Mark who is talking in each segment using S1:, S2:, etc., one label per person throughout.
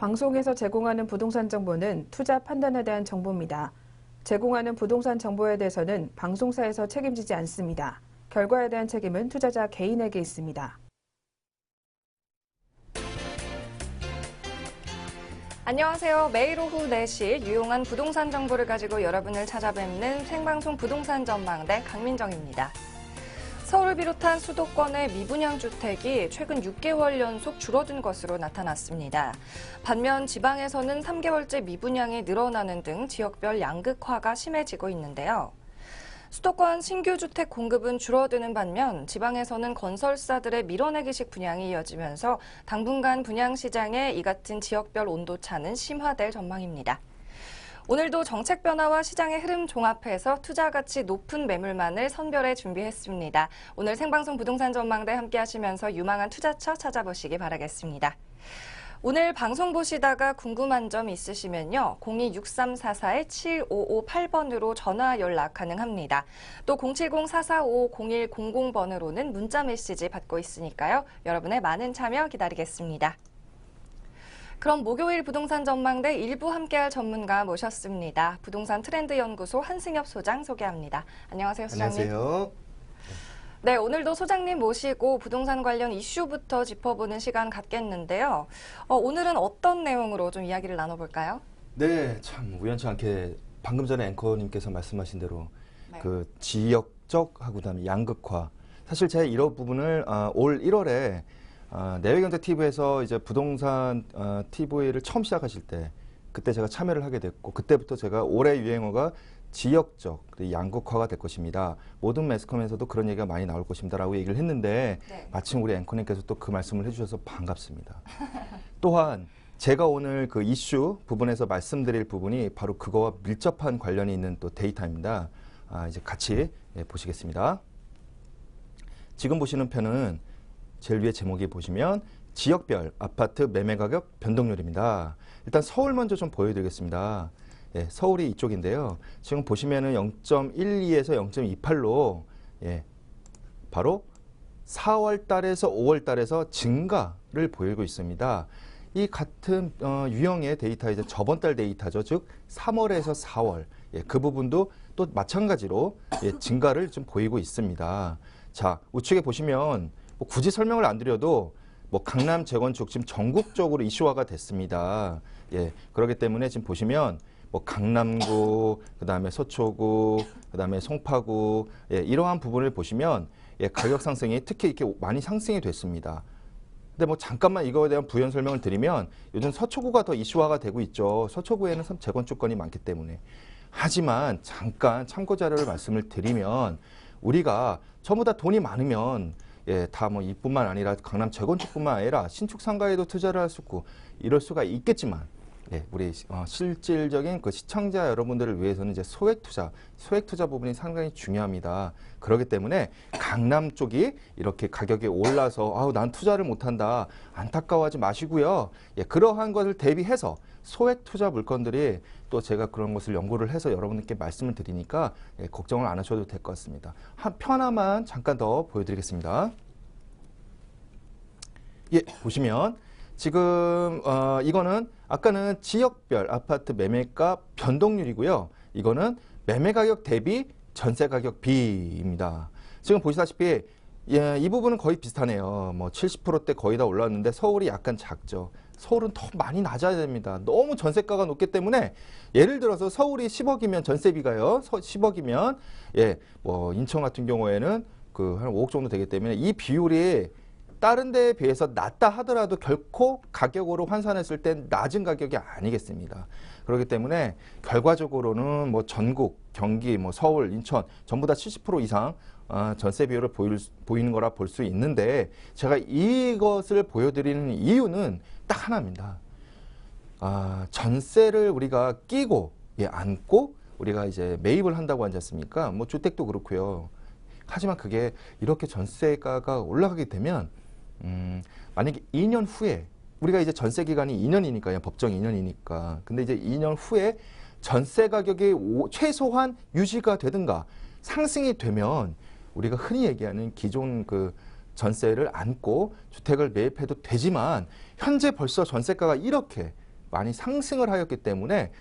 S1: 방송에서 제공하는 부동산 정보는 투자 판단에 대한 정보입니다. 제공하는 부동산 정보에 대해서는 방송사에서 책임지지 않습니다. 결과에 대한 책임은 투자자 개인에게 있습니다.
S2: 안녕하세요. 매일 오후 4시 유용한 부동산 정보를 가지고 여러분을 찾아뵙는 생방송 부동산 전망대 강민정입니다. 서울을 비롯한 수도권의 미분양 주택이 최근 6개월 연속 줄어든 것으로 나타났습니다. 반면 지방에서는 3개월째 미분양이 늘어나는 등 지역별 양극화가 심해지고 있는데요. 수도권 신규 주택 공급은 줄어드는 반면 지방에서는 건설사들의 밀어내기식 분양이 이어지면서 당분간 분양 시장에 이 같은 지역별 온도차는 심화될 전망입니다. 오늘도 정책 변화와 시장의 흐름 종합해서 투자 가치 높은 매물만을 선별해 준비했습니다. 오늘 생방송 부동산 전망대 함께 하시면서 유망한 투자처 찾아보시기 바라겠습니다. 오늘 방송 보시다가 궁금한 점 있으시면요. 02-6344-7558번으로 전화 연락 가능합니다. 또 070-4455-0100번으로는 문자 메시지 받고 있으니까요. 여러분의 많은 참여 기다리겠습니다. 그럼 목요일 부동산 전망대 일부 함께할 전문가 모셨습니다. 부동산 트렌드 연구소 한승엽 소장 소개합니다. 안녕하세요, 소장님.
S3: 안녕하세요.
S2: 네, 오늘도 소장님 모시고 부동산 관련 이슈부터 짚어보는 시간 갖겠는데요. 오늘은 어떤 내용으로 좀 이야기를 나눠볼까요?
S3: 네, 참 우연치 않게 방금 전에 앵커님께서 말씀하신 대로
S2: 네.
S3: 그 지역적하고 그다음에 양극화. 사실 제가 이런 부분을 올 1월에 내외경제TV에서 이제 부동산 TV를 처음 시작하실 때 그때 제가 참여를 하게 됐고 그때부터 제가 올해 유행어가 지역적 양극화가 될 것입니다. 모든 매스컴에서도 그런 얘기가 많이 나올 것입니다라고 얘기를 했는데
S2: 네.
S3: 마침 우리 앵커님께서 또 그 말씀을 해주셔서 반갑습니다. 또한 제가 오늘 그 이슈 부분에서 말씀드릴 부분이 바로 그거와 밀접한 관련이 있는 또 데이터입니다. 이제 같이 보시겠습니다. 지금 보시는 편은 제일 위에 제목이 보시면 지역별 아파트 매매 가격 변동률입니다. 일단 서울 먼저 좀 보여드리겠습니다. 예, 서울이 이쪽인데요. 지금 보시면은 0.12에서 0.28로 바로 4월 달에서 5월 달에서 증가를 보이고 있습니다. 이 같은 유형의 데이터 이제 저번 달 데이터죠. 즉 3월에서 4월 그 부분도 또 마찬가지로 증가를 좀 보이고 있습니다. 자, 우측에 보시면 뭐 굳이 설명을 안 드려도 뭐 강남 재건축 지금 전국적으로 이슈화가 됐습니다. 그렇기 때문에 지금 보시면 뭐 강남구, 그다음에 서초구, 그다음에 송파구 이러한 부분을 보시면 가격 상승이 특히 이렇게 많이 상승이 됐습니다. 근데 뭐 잠깐만 이거에 대한 부연 설명을 드리면 요즘 서초구가 더 이슈화가 되고 있죠. 서초구에는 재건축건이 많기 때문에. 하지만 잠깐 참고 자료를 말씀을 드리면 우리가 전부 다 돈이 많으면 다 뭐 이뿐만 아니라 강남 재건축뿐만 아니라 신축 상가에도 투자를 할 수 있고 이럴 수가 있겠지만 우리 실질적인 그 시청자 여러분들을 위해서는 이제 소액 투자 부분이 상당히 중요합니다. 그렇기 때문에 강남 쪽이 이렇게 가격이 올라서 난 투자를 못한다 안타까워하지 마시고요. 그러한 것을 대비해서 소액 투자 물건들이 또 제가 그런 것을 연구를 해서 여러분들께 말씀을 드리니까 걱정을 안 하셔도 될 것 같습니다. 한 편 하나만 잠깐 더 보여드리겠습니다. 보시면 지금 이거는 아까는 지역별 아파트 매매가 변동률이고요. 이거는 매매 가격 대비 전세 가격 비입니다. 지금 보시다시피 이 부분은 거의 비슷하네요. 뭐 70%대 거의 다 올랐는데 서울이 약간 작죠. 서울은 더 많이 낮아야 됩니다. 너무 전세가가 높기 때문에 예를 들어서 서울이 10억이면 전세비가요. 10억이면 뭐 인천 같은 경우에는 그 한 5억 정도 되기 때문에 이 비율이 다른 데에 비해서 낮다 하더라도 결코 가격으로 환산했을 땐 낮은 가격이 아니겠습니다. 그렇기 때문에 결과적으로는 뭐 전국, 경기, 뭐 서울, 인천 전부 다 70% 이상 전세 비율을 보이는 거라 볼 수 있는데 제가 이것을 보여드리는 이유는 딱 하나입니다. 전세를 우리가 끼고 안고 우리가 이제 매입을 한다고 하지 않습니까? 뭐 주택도 그렇고요. 하지만 그게 이렇게 전세가가 올라가게 되면 만약에 2년 후에 우리가 이제 전세 기간이 2년이니까요. 법정 2년이니까. 근데 이제 2년 후에 전세 가격이 최소한 유지가 되든가 상승이 되면 우리가 흔히 얘기하는 기존 그 전세를 안고 주택을 매입해도 되지만 현재 벌써 전세가가 이렇게 많이 상승을 하였기 때문에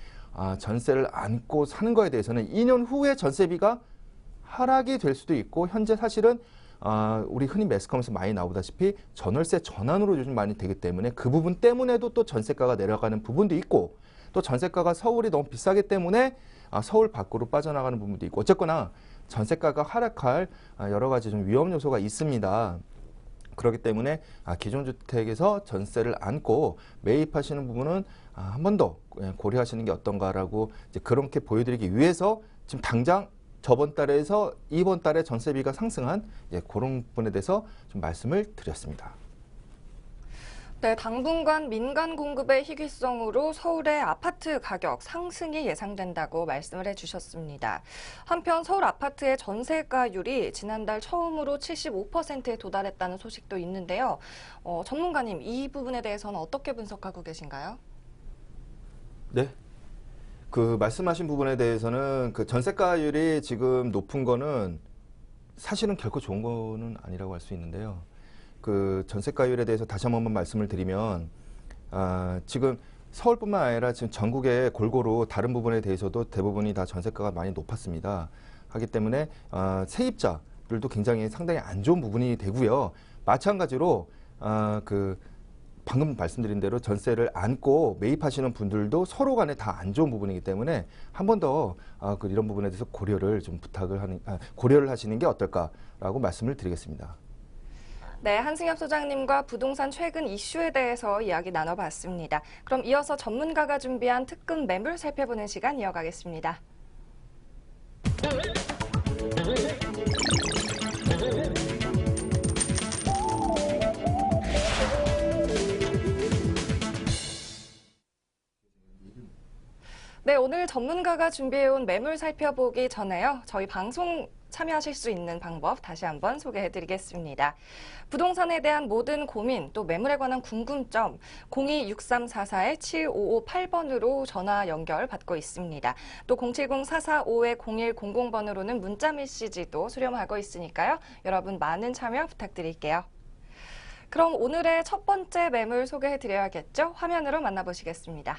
S3: 전세를 안고 사는 거에 대해서는 2년 후에 전세비가 하락이 될 수도 있고, 현재 사실은 우리 흔히 매스컴에서 많이 나오다시피 전월세 전환으로 요즘 많이 되기 때문에 그 부분 때문에도 또 전세가가 내려가는 부분도 있고, 또 전세가가 서울이 너무 비싸기 때문에 서울 밖으로 빠져나가는 부분도 있고, 어쨌거나 전세가가 하락할 여러 가지 좀 위험 요소가 있습니다. 그렇기 때문에 기존 주택에서 전세를 안고 매입하시는 부분은 한 번 더 고려하시는 게 어떤가라고 이제 그렇게 보여드리기 위해서 지금 당장 저번 달에서 이번 달에 전세비가 상승한 그런 부분에 대해서 좀 말씀을 드렸습니다.
S2: 네, 당분간 민간 공급의 희귀성으로 서울의 아파트 가격 상승이 예상된다고 말씀을 해주셨습니다. 한편 서울 아파트의 전세가율이 지난달 처음으로 75%에 도달했다는 소식도 있는데요. 전문가님, 이 부분에 대해서는 어떻게 분석하고 계신가요?
S3: 네. 그 말씀하신 부분에 대해서는 그 전세가율이 지금 높은 거는 사실은 결코 좋은 거는 아니라고 할 수 있는데요. 그 전세가율에 대해서 다시 한번 말씀을 드리면 지금 서울뿐만 아니라 지금 전국에 골고루 다른 부분에 대해서도 대부분이 다 전세가가 많이 높았습니다. 하기 때문에 세입자들도 굉장히 상당히 안 좋은 부분이 되고요. 마찬가지로 그 방금 말씀드린 대로 전세를 안고 매입하시는 분들도 서로 간에 다 안 좋은 부분이기 때문에 한 번 더 이런 부분에 대해서 고려를 좀 고려를 하시는 게 어떨까라고 말씀을 드리겠습니다.
S2: 네, 한승엽 소장님과 부동산 최근 이슈에 대해서 이야기 나눠봤습니다. 그럼 이어서 전문가가 준비한 특급 매물 살펴보는 시간 이어가겠습니다. 네, 오늘 전문가가 준비해온 매물 살펴보기 전에요. 저희 방송 참여하실 수 있는 방법 다시 한번 소개해드리겠습니다. 부동산에 대한 모든 고민, 또 매물에 관한 궁금점 02-6344-7558번으로 전화 연결 받고 있습니다. 또 070-445-0100번으로는 문자 메시지도 수렴하고 있으니까요. 여러분 많은 참여 부탁드릴게요. 그럼 오늘의 첫 번째 매물 소개해드려야겠죠? 화면으로 만나보시겠습니다.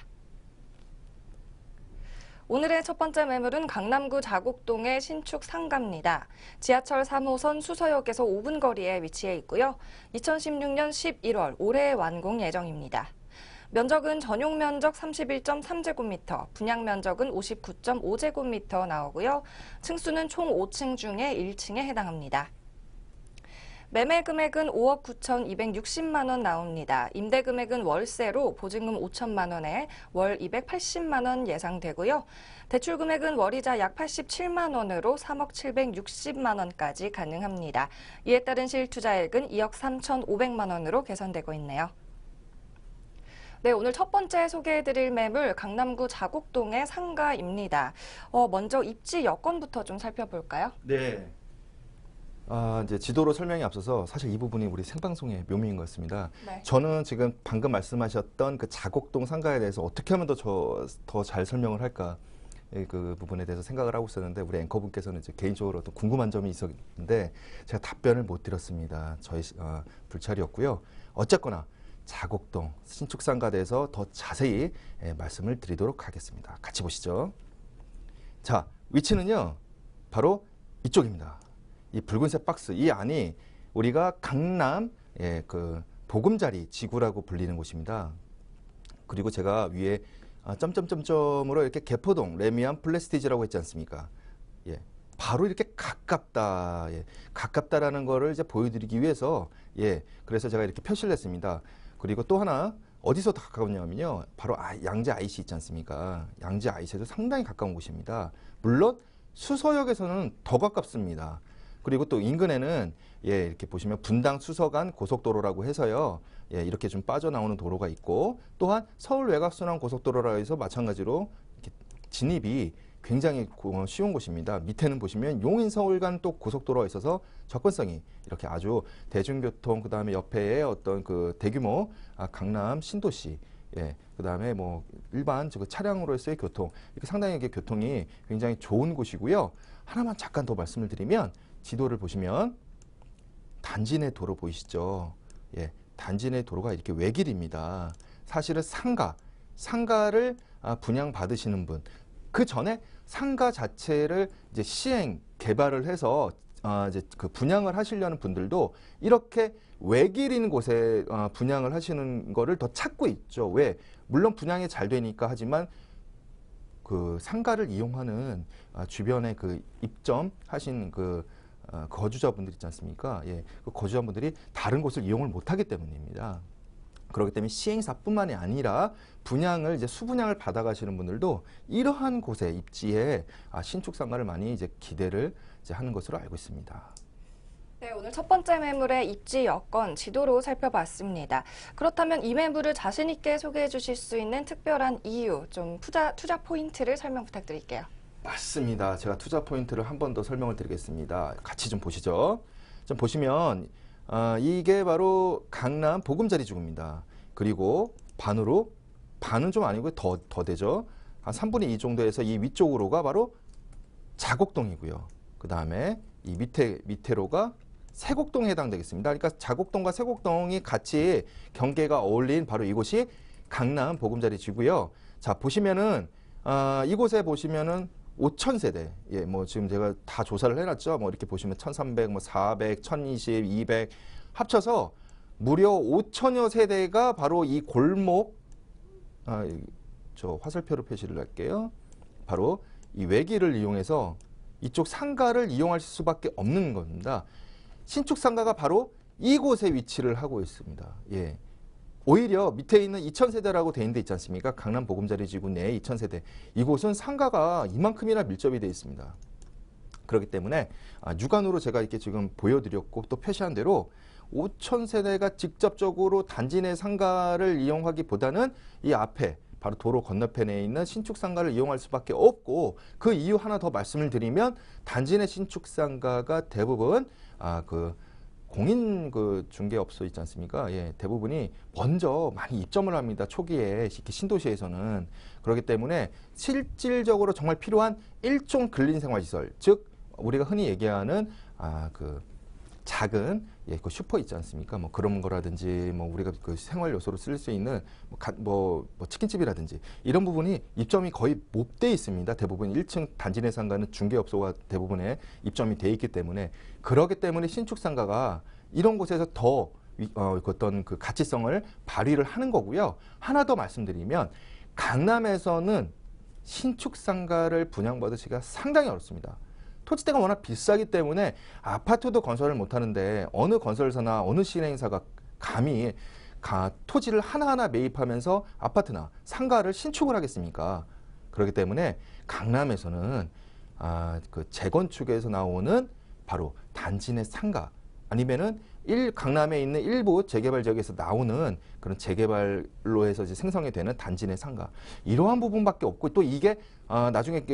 S2: 오늘의 첫 번째 매물은 강남구 자곡동의 신축 상가입니다. 지하철 3호선 수서역에서 5분 거리에 위치해 있고요. 2016년 11월 올해 완공 예정입니다. 면적은 전용 면적 31.3제곱미터, 분양 면적은 59.5제곱미터 나오고요. 층수는 총 5층 중에 1층에 해당합니다. 매매 금액은 5억 9,260만 원 나옵니다. 임대 금액은 월세로 보증금 5천만 원에 월 280만 원 예상되고요. 대출 금액은 월이자 약 87만 원으로 3억 760만 원까지 가능합니다. 이에 따른 실투자액은 2억 3,500만 원으로 개선되고 있네요. 네, 오늘 첫 번째 소개해드릴 매물 강남구 자곡동의 상가입니다. 먼저 입지 여건부터 좀 살펴볼까요?
S3: 네. 이제 지도로 설명이 앞서서 사실 이 부분이 우리 생방송의 묘미인 것 같습니다.
S2: 네.
S3: 저는 지금 방금 말씀하셨던 그 자곡동 상가에 대해서 어떻게 하면 더 잘 설명을 할까 그 부분에 대해서 생각을 하고 있었는데 우리 앵커분께서는 이제 개인적으로 또 궁금한 점이 있었는데 제가 답변을 못 드렸습니다. 저희 불찰이었고요. 어쨌거나 자곡동 신축 상가에 대해서 더 자세히 말씀을 드리도록 하겠습니다. 같이 보시죠. 자, 위치는요. 바로 이쪽입니다. 이 붉은색 박스, 이 안이 우리가 강남 그 보금자리 지구라고 불리는 곳입니다. 그리고 제가 위에 점점점점으로 이렇게 개포동 레미안 플레스티지라고 했지 않습니까? 바로 이렇게 가깝다, 가깝다라는 거를 이제 보여드리기 위해서 그래서 제가 이렇게 표시를 했습니다. 그리고 또 하나 어디서 더 가까우냐면요, 바로 양재 IC 있지 않습니까? 양재 IC에도 상당히 가까운 곳입니다. 물론 수서역에서는 더 가깝습니다. 그리고 또 인근에는 이렇게 보시면 분당 수서간 고속도로라고 해서요. 이렇게 좀 빠져나오는 도로가 있고, 또한 서울 외곽순환 고속도로라 해서 마찬가지로 이렇게 진입이 굉장히 쉬운 곳입니다. 밑에는 보시면 용인 서울 간 또 고속도로가 있어서 접근성이 이렇게 아주 대중교통, 그다음에 옆에 어떤 그 대규모 강남 신도시, 그다음에 뭐 일반 차량으로서의 교통, 이렇게 상당히 이게 교통이 굉장히 좋은 곳이고요. 하나만 잠깐 더 말씀을 드리면, 지도를 보시면 단지 내 도로 보이시죠? 단지 내 도로가 이렇게 외길입니다. 사실은 상가, 상가를 분양받으시는 분, 그 전에 상가 자체를 이제 시행, 개발을 해서 이제 그 분양을 하시려는 분들도 이렇게 외길인 곳에 분양을 하시는 거를 더 찾고 있죠. 왜? 물론 분양이 잘 되니까 하지만 그 상가를 이용하는 주변에 그 입점하신 그 거주자분들 있지 않습니까? 예, 그 거주자분들이 다른 곳을 이용을 못하기 때문입니다. 그렇기 때문에 시행사뿐만이 아니라 분양을 이제 수분양을 받아가시는 분들도 이러한 곳에 입지에 신축 상가를 많이 이제 기대를 이제 하는 것으로 알고 있습니다.
S2: 네, 오늘 첫 번째 매물의 입지 여건 지도로 살펴봤습니다. 그렇다면 이 매물을 자신 있게 소개해 주실 수 있는 특별한 이유, 좀 투자 포인트를 설명 부탁드릴게요.
S3: 맞습니다. 제가 투자 포인트를 한 번 더 설명을 드리겠습니다. 같이 좀 보시죠. 좀 보시면 이게 바로 강남 보금자리 지구입니다. 그리고 반은 좀 아니고 더 되죠. 한 3분의 2 정도에서 이 위쪽으로가 바로 자곡동이고요. 그 다음에 이 밑에로가 세곡동에 해당되겠습니다. 그러니까 자곡동과 세곡동이 같이 경계가 어울린 바로 이곳이 강남 보금자리 지구고요. 자, 보시면은 이곳에 보시면은 5,000세대. 예, 뭐 지금 제가 다 조사를 해놨죠. 뭐 이렇게 보시면 1,300, 뭐 400, 1,020, 200 합쳐서 무려 5,000여 세대가 바로 이 골목, 저 화살표로 표시를 할게요. 바로 이 외길을 이용해서 이쪽 상가를 이용할 수밖에 없는 겁니다. 신축 상가가 바로 이곳에 위치를 하고 있습니다. 예. 오히려 밑에 있는 2,000세대라고 돼 있는 데 있지 않습니까? 강남 보금자리 지구 내에 2,000세대. 이곳은 상가가 이만큼이나 밀접이 되어 있습니다. 그렇기 때문에 육안으로 제가 이렇게 지금 보여드렸고 또 표시한 대로 5,000세대가 직접적으로 단지 내 상가를 이용하기보다는 이 앞에 바로 도로 건너편에 있는 신축 상가를 이용할 수밖에 없고, 그 이유 하나 더 말씀을 드리면 단지 내 신축 상가가 대부분 그 공인 그 중개업소 있지 않습니까? 예, 대부분이 먼저 많이 입점을 합니다. 초기에 이렇게 신도시에서는. 그렇기 때문에 실질적으로 정말 필요한 일종 근린생활시설, 즉 우리가 흔히 얘기하는 그 작은 그 슈퍼 있지 않습니까? 뭐 그런 거라든지 뭐 우리가 그 생활 요소로 쓸 수 있는 뭐 치킨집이라든지 이런 부분이 입점이 거의 못 돼 있습니다. 대부분 1층 단지 내 상가는 중개업소가 대부분에 입점이 돼 있기 때문에, 그렇기 때문에 신축 상가가 이런 곳에서 더 어떤 그 가치성을 발휘를 하는 거고요. 하나 더 말씀드리면 강남에서는 신축 상가를 분양받으시기가 상당히 어렵습니다. 토지대가 워낙 비싸기 때문에 아파트도 건설을 못하는데 어느 건설사나 어느 실행사가 감히 토지를 하나하나 매입하면서 아파트나 상가를 신축을 하겠습니까? 그렇기 때문에 강남에서는 그 재건축에서 나오는 바로 단지 내 상가, 아니면은 강남에 있는 일부 재개발 지역에서 나오는 그런 재개발로 해서 이제 생성이 되는 단지 내 상가, 이러한 부분밖에 없고, 또 이게 나중에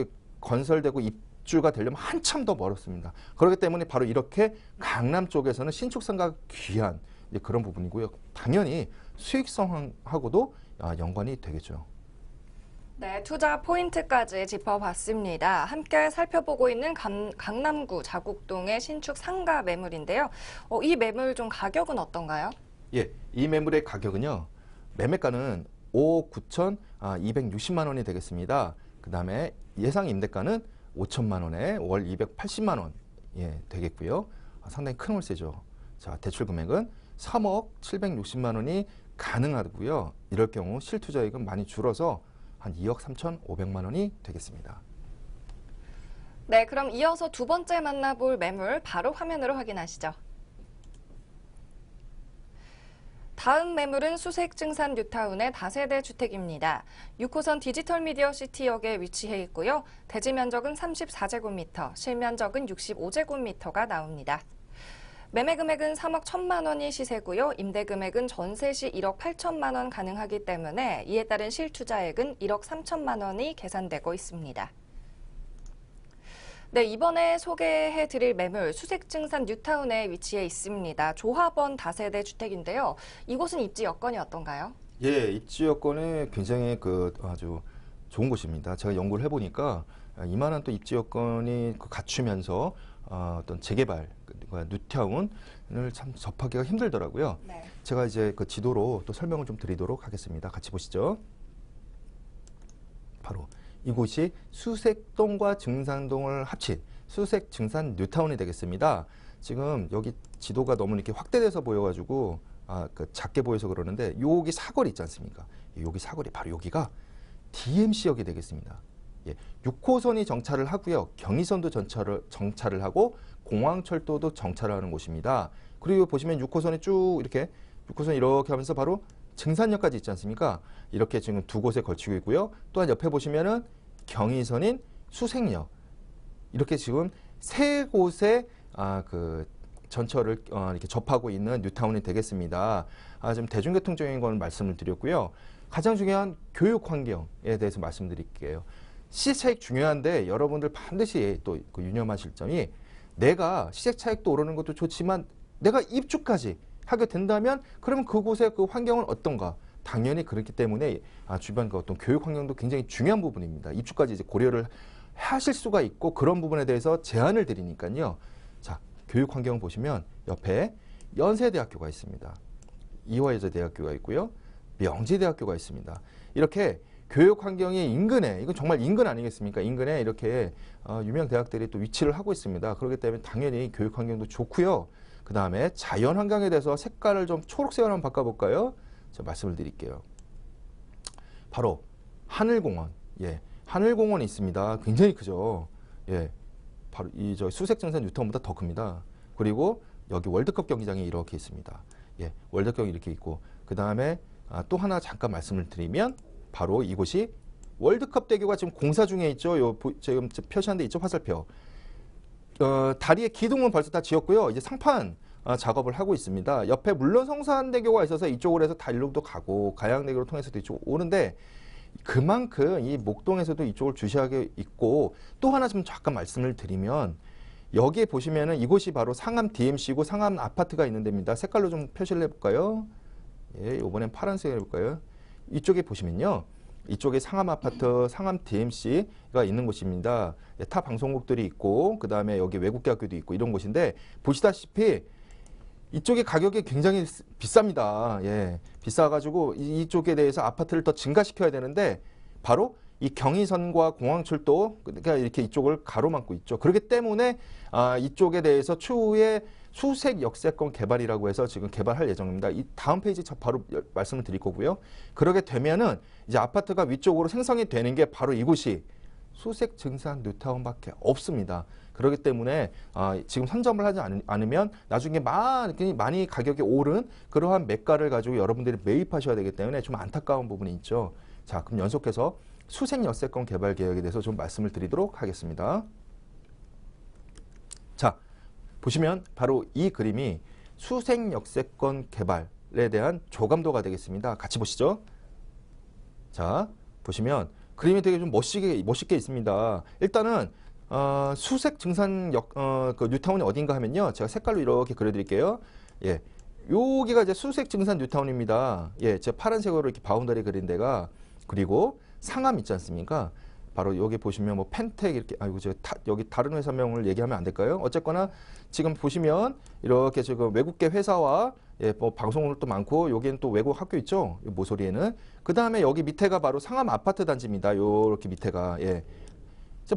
S3: 건설되고 입주가 되려면 한참 더 멀었습니다. 그렇기 때문에 바로 이렇게 강남 쪽에서는 신축 상가가 귀한 그런 부분이고요. 당연히 수익성하고도 연관이 되겠죠.
S2: 네, 투자 포인트까지 짚어봤습니다. 함께 살펴보고 있는 강남구 자곡동의 신축 상가 매물인데요. 이 매물 좀 가격은 어떤가요?
S3: 예, 이 매물의 가격은요. 매매가는 5억 9,260만 원이 되겠습니다. 그 다음에 예상 임대가는 5천만 원에 월 280만 원 되겠고요. 상당히 큰 월세죠. 자, 대출 금액은 3억 760만 원이 가능하고요. 이럴 경우 실투자액은 많이 줄어서 한 2억 3,500만 원이 되겠습니다.
S2: 네, 그럼 이어서 두 번째 만나볼 매물 바로 화면으로 확인하시죠. 다음 매물은 수색증산 뉴타운의 다세대 주택입니다. 6호선 디지털 미디어 시티역에 위치해 있고요. 대지 면적은 34제곱미터, 실면적은 65제곱미터가 나옵니다. 매매 금액은 3억 1천만 원이 시세고요. 임대 금액은 전세 시 1억 8천만 원 가능하기 때문에 이에 따른 실투자액은 1억 3천만 원이 계산되고 있습니다. 네, 이번에 소개해드릴 매물 수색증산 뉴타운에 위치해 있습니다. 조합원 다세대 주택인데요. 이곳은 입지 여건이 어떤가요?
S3: 예, 입지 여건이 굉장히 아주 좋은 곳입니다. 제가 연구를 해보니까 이만한 또 입지 여건이 갖추면서 어떤 재개발, 뉴타운을 참 접하기가 힘들더라고요.
S2: 네.
S3: 제가 이제 그 지도로 또 설명을 좀 드리도록 하겠습니다. 같이 보시죠. 바로 이곳이 수색동과 증산동을 합친 수색 증산 뉴타운이 되겠습니다. 지금 여기 지도가 너무 이렇게 확대돼서 보여가지고 작게 보여서 그러는데 여기 사거리 있지 않습니까? 여기 사거리 바로 여기가 DMC역이 되겠습니다. 6호선이 정차를 하고요. 경의선도 정차를 하고 공항철도도 정차를 하는 곳입니다. 그리고 보시면 6호선이 쭉 이렇게 6호선 이렇게 하면서 바로 증산역까지 있지 않습니까? 이렇게 지금 두 곳에 걸치고 있고요. 또한 옆에 보시면은 경의선인 수색역 이렇게 지금 세 곳에 그 전철을 이렇게 접하고 있는 뉴타운이 되겠습니다. 지금 대중교통적인 건 말씀을 드렸고요. 가장 중요한 교육 환경에 대해서 말씀드릴게요. 시세 차익 중요한데 여러분들 반드시 또 유념하실 점이 내가 시세 차익도 오르는 것도 좋지만 내가 입주까지 하게 된다면 그러면 그곳의 그 환경은 어떤가? 당연히 그렇기 때문에 주변 그 어떤 교육 환경도 굉장히 중요한 부분입니다. 입주까지 이제 고려를 하실 수가 있고 그런 부분에 대해서 제안을 드리니까요. 자, 교육 환경 보시면 옆에 연세대학교가 있습니다. 이화여자대학교가 있고요. 명지대학교가 있습니다. 이렇게 교육 환경이 인근에, 이건 정말 인근 아니겠습니까? 인근에 이렇게 유명 대학들이 또 위치를 하고 있습니다. 그렇기 때문에 당연히 교육 환경도 좋고요. 그 다음에 자연 환경에 대해서 색깔을 좀 초록색으로 한번 바꿔볼까요? 제가 말씀을 드릴게요. 바로 하늘공원. 하늘공원이 있습니다. 굉장히 크죠. 바로 이 수색증산 뉴타운보다 더 큽니다. 그리고 여기 월드컵 경기장이 이렇게 있습니다. 월드컵 이렇게 있고 그 다음에 또 하나 잠깐 말씀을 드리면 바로 이곳이 월드컵 대교가 지금 공사 중에 있죠. 지금 표시한 데 있죠. 화살표. 다리의 기둥은 벌써 다 지었고요. 이제 상판 작업을 하고 있습니다. 옆에 물론 성산대교가 있어서 이쪽으로 해서 달로도 가고 가양대교를 통해서도 이쪽 오는데 그만큼 이 목동에서도 이쪽을 주시하게 있고 또 하나 좀 잠깐 말씀을 드리면 여기에 보시면은 이곳이 바로 상암 DMC고 상암 아파트가 있는 데입니다. 색깔로 좀 표시를 해볼까요? 이번엔 파란색 해볼까요? 이쪽에 보시면요. 이쪽에 상암 아파트, 상암 DMC가 있는 곳입니다. 타 방송국들이 있고 그 다음에 여기 외국대학교도 있고 이런 곳인데 보시다시피 이쪽의 가격이 굉장히 비쌉니다. 비싸가지고 이쪽에 대해서 아파트를 더 증가시켜야 되는데 바로 이 경의선과 공항철도 그러니까 이렇게 이쪽을 가로막고 있죠. 그렇기 때문에 이쪽에 대해서 추후에 수색 역세권 개발이라고 해서 지금 개발할 예정입니다. 이 다음 페이지 바로 말씀을 드릴 거고요. 그러게 되면은 이제 아파트가 위쪽으로 생성이 되는 게 바로 이곳이 수색 증산 뉴타운밖에 없습니다. 그렇기 때문에 지금 선점을 하지 않으면 나중에 많이 가격이 오른 그러한 매가를 가지고 여러분들이 매입하셔야 되기 때문에 좀 안타까운 부분이 있죠. 자, 그럼 연속해서 수색 역세권 개발 계획에 대해서 좀 말씀을 드리도록 하겠습니다. 자, 보시면 바로 이 그림이 수색 역세권 개발에 대한 조감도가 되겠습니다. 같이 보시죠. 자, 보시면 그림이 되게 좀 멋있게 있습니다. 일단은 수색 증산역 그 뉴타운이 어딘가 하면요. 제가 색깔로 이렇게 그려드릴게요. 여기가 이제 수색 증산 뉴타운입니다. 제가 파란색으로 이렇게 바운더리 그린 데가 그리고 상암 있지 않습니까? 바로 여기 보시면 뭐 펜텍 이렇게 제가 여기 다른 회사명을 얘기하면 안 될까요? 어쨌거나 지금 보시면 이렇게 지금 외국계 회사와 뭐 방송국도 많고 여기는 또 외국 학교 있죠. 모서리에는 그 다음에 여기 밑에가 바로 상암 아파트 단지입니다. 요렇게 밑에가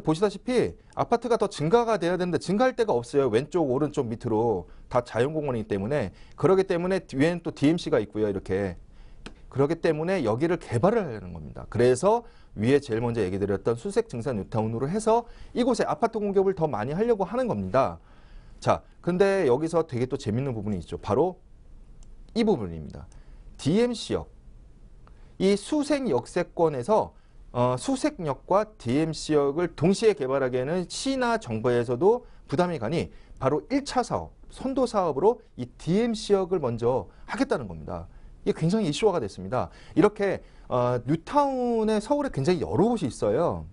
S3: 보시다시피 아파트가 더 증가가 돼야 되는데 증가할 데가 없어요. 왼쪽 오른쪽 밑으로 다 자연공원이기 때문에 그러기 때문에 뒤에는 또 DMC가 있고요. 이렇게 그렇기 때문에 여기를 개발을 하려는 겁니다. 그래서 위에 제일 먼저 얘기 드렸던 수색 증산 뉴타운으로 해서 이곳에 아파트 공급을 더 많이 하려고 하는 겁니다. 자, 근데 여기서 되게 또 재밌는 부분이 있죠. 바로 이 부분입니다. DMC역. 이 수색 역세권에서 수색역과 DMC역을 동시에 개발하기에는 시나 정부에서도 부담이 가니 바로 1차 사업, 선도 사업으로 이 DMC역을 먼저 하겠다는 겁니다. 이게 굉장히 이슈화가 됐습니다. 이렇게 뉴타운에 서울에 굉장히 여러 곳이 있어요.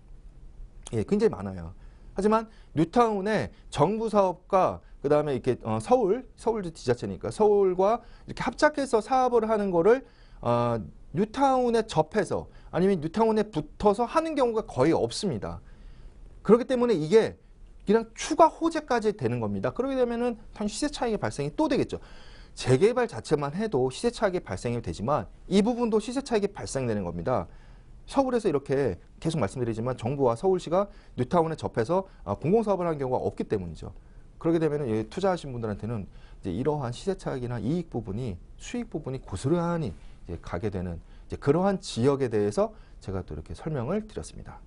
S3: 굉장히 많아요. 하지만 뉴타운에 정부 사업과 그 다음에 이렇게 서울도 지자체니까 서울과 이렇게 합작해서 사업을 하는 거를 뉴타운에 접해서 아니면 뉴타운에 붙어서 하는 경우가 거의 없습니다. 그렇기 때문에 이게 그냥 추가 호재까지 되는 겁니다. 그러게 되면은 당연히 시세 차익의 발생이 또 되겠죠. 재개발 자체만 해도 시세 차익이 발생이 되지만 이 부분도 시세 차익이 발생되는 겁니다. 서울에서 이렇게 계속 말씀드리지만 정부와 서울시가 뉴타운에 접해서 공공사업을 하는 경우가 없기 때문이죠. 그렇게 되면 투자하신 분들한테는 이제 이러한 시세 차익이나 이익 부분이 수익 부분이 고스란히 이제 가게 되는 이제 그러한 지역에 대해서 제가 또 이렇게 설명을 드렸습니다.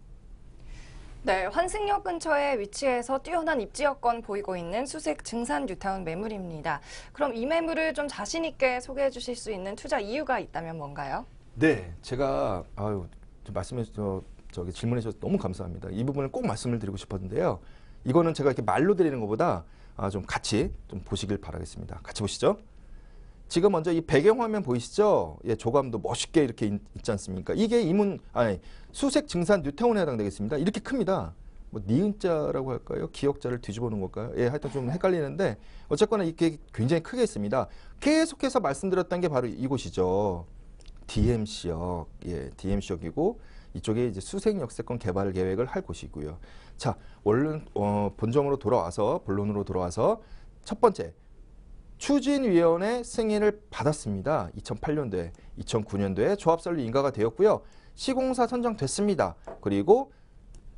S2: 네, 환승역 근처에 위치해서 뛰어난 입지 여건 보이고 있는 수색 증산 뉴타운 매물입니다. 그럼 이 매물을 좀 자신 있게 소개해 주실 수 있는 투자 이유가 있다면 뭔가요?
S3: 네, 제가 질문해 주셔서 너무 감사합니다. 이 부분을 꼭 말씀을 드리고 싶었는데요. 이거는 제가 이렇게 말로 드리는 것보다 좀 같이 좀 보시길 바라겠습니다. 같이 보시죠. 지금 먼저 이 배경화면 보이시죠? 예, 조감도 멋있게 이렇게 있지 않습니까? 이게 수색 증산 뉴타운에 해당되겠습니다. 이렇게 큽니다. 뭐 니은자라고 할까요? 기역자를 뒤집어 놓은 걸까요? 예, 하여튼 좀 헷갈리는데 어쨌거나 이게 굉장히 크게 있습니다. 계속해서 말씀드렸던 게 바로 이곳이죠. DMC역, 예, DMC역이고 이쪽에 이제 수색역세권 개발 계획을 할 곳이고요. 자, 원론 본론으로 돌아와서 첫 번째. 추진위원회 승인을 받았습니다. 2008년도에, 2009년도에 조합설립 인가가 되었고요. 시공사 선정됐습니다. 그리고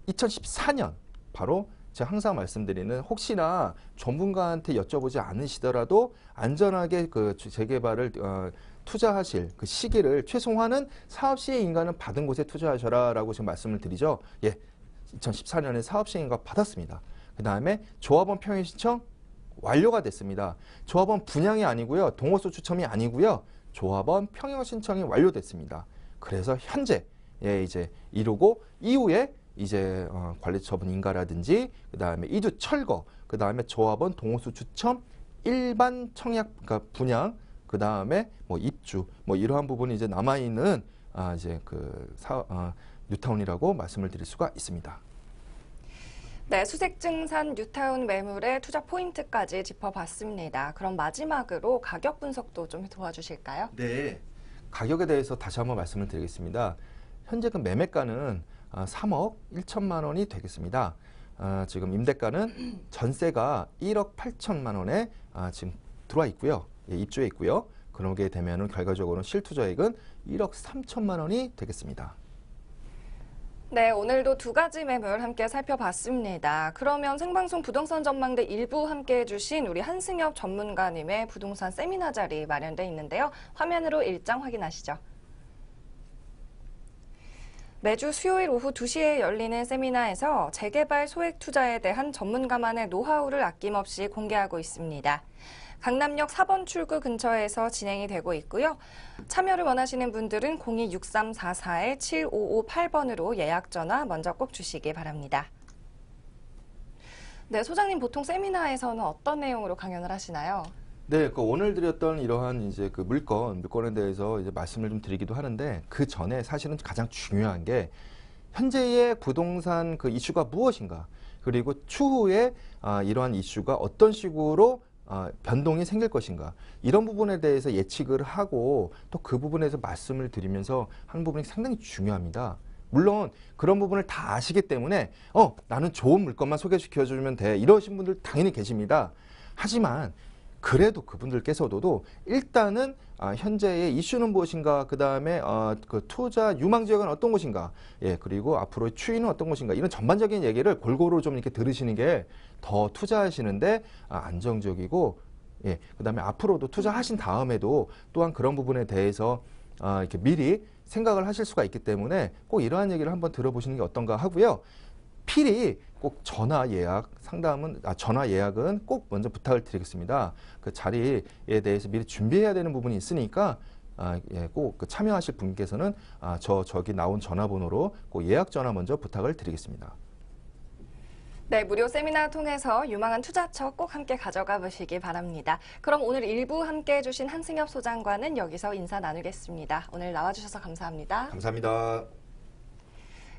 S3: 2014년 바로 제가 항상 말씀드리는 혹시나 전문가한테 여쭤보지 않으시더라도 안전하게 그 재개발을 투자하실 그 시기를 최소화하는 사업 시행 인가는 받은 곳에 투자하셔라라고 지금 말씀을 드리죠. 예, 2014년에 사업 시행 인가 받았습니다. 그 다음에 조합원 평의 신청 완료가 됐습니다. 조합원 분양이 아니고요. 동호수 추첨이 아니고요. 조합원 평형 신청이 완료됐습니다. 그래서 현재 이제 이루고 이후에 이제 관리 처분 인가라든지 그다음에 이주 철거, 그다음에 조합원 동호수 추첨, 일반 청약 그러니까 분양, 그다음에 뭐 입주 뭐 이러한 부분이 이제 남아 있는 이제 뉴타운이라고 말씀을 드릴 수가 있습니다.
S2: 네, 수색증산 뉴타운 매물의 투자 포인트까지 짚어봤습니다. 그럼 마지막으로 가격 분석도 좀 도와주실까요?
S3: 네, 가격에 대해서 다시 한번 말씀을 드리겠습니다. 현재 그 매매가는 3억 1천만 원이 되겠습니다. 지금 임대가는 전세가 1억 8천만 원에 지금 들어와 있고요. 예, 입주해 있고요. 그러게 되면은 결과적으로는 실투자액은 1억 3천만 원이 되겠습니다.
S2: 네, 오늘도 두 가지 매물 함께 살펴봤습니다. 그러면 생방송 부동산 전망대 일부 함께 해주신 우리 한승엽 전문가님의 부동산 세미나 자리 마련돼 있는데요. 화면으로 일정 확인하시죠. 매주 수요일 오후 2시에 열리는 세미나에서 재개발 소액 투자에 대한 전문가만의 노하우를 아낌없이 공개하고 있습니다. 강남역 4번 출구 근처에서 진행이 되고 있고요. 참여를 원하시는 분들은 02-6344-7558번으로 예약 전화 먼저 꼭 주시기 바랍니다. 네, 소장님 보통 세미나에서는 어떤 내용으로 강연을 하시나요?
S3: 네, 오늘 드렸던 이러한 이제 그 물건에 대해서 이제 말씀을 좀 드리기도 하는데 그 전에 사실은 가장 중요한 게 현재의 부동산 그 이슈가 무엇인가, 그리고 추후에 이러한 이슈가 어떤 식으로 변동이 생길 것인가, 이런 부분에 대해서 예측을 하고 또 그 부분에서 말씀을 드리면서 하는 부분이 상당히 중요합니다. 물론 그런 부분을 다 아시기 때문에 나는 좋은 물건만 소개시켜주면 돼 이러신 분들 당연히 계십니다. 하지만 그래도 그분들께서도 일단은 현재의 이슈는 무엇인가, 그 다음에 그 투자 유망 지역은 어떤 곳인가, 예, 그리고 앞으로의 추이는 어떤 곳인가, 이런 전반적인 얘기를 골고루 좀 이렇게 들으시는 게 더 투자하시는데 안정적이고, 예, 그 다음에 앞으로도 투자하신 다음에도 또한 그런 부분에 대해서 이렇게 미리 생각을 하실 수가 있기 때문에 꼭 이러한 얘기를 한번 들어보시는 게 어떤가 하고요. 필히 꼭 전화 예약은 꼭 먼저 부탁을 드리겠습니다. 그 자리에 대해서 미리 준비해야 되는 부분이 있으니까 꼭 참여하실 분께서는 저기 나온 전화번호로 꼭 예약 전화 먼저 부탁을 드리겠습니다.
S2: 네, 무료 세미나 통해서 유망한 투자처 꼭 함께 가져가 보시기 바랍니다. 그럼 오늘 일부 함께 해주신 한승엽 소장과는 여기서 인사 나누겠습니다. 오늘 나와주셔서 감사합니다.
S3: 감사합니다.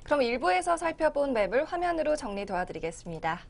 S2: 그럼 일부에서 살펴본 매물 화면으로 정리 도와드리겠습니다.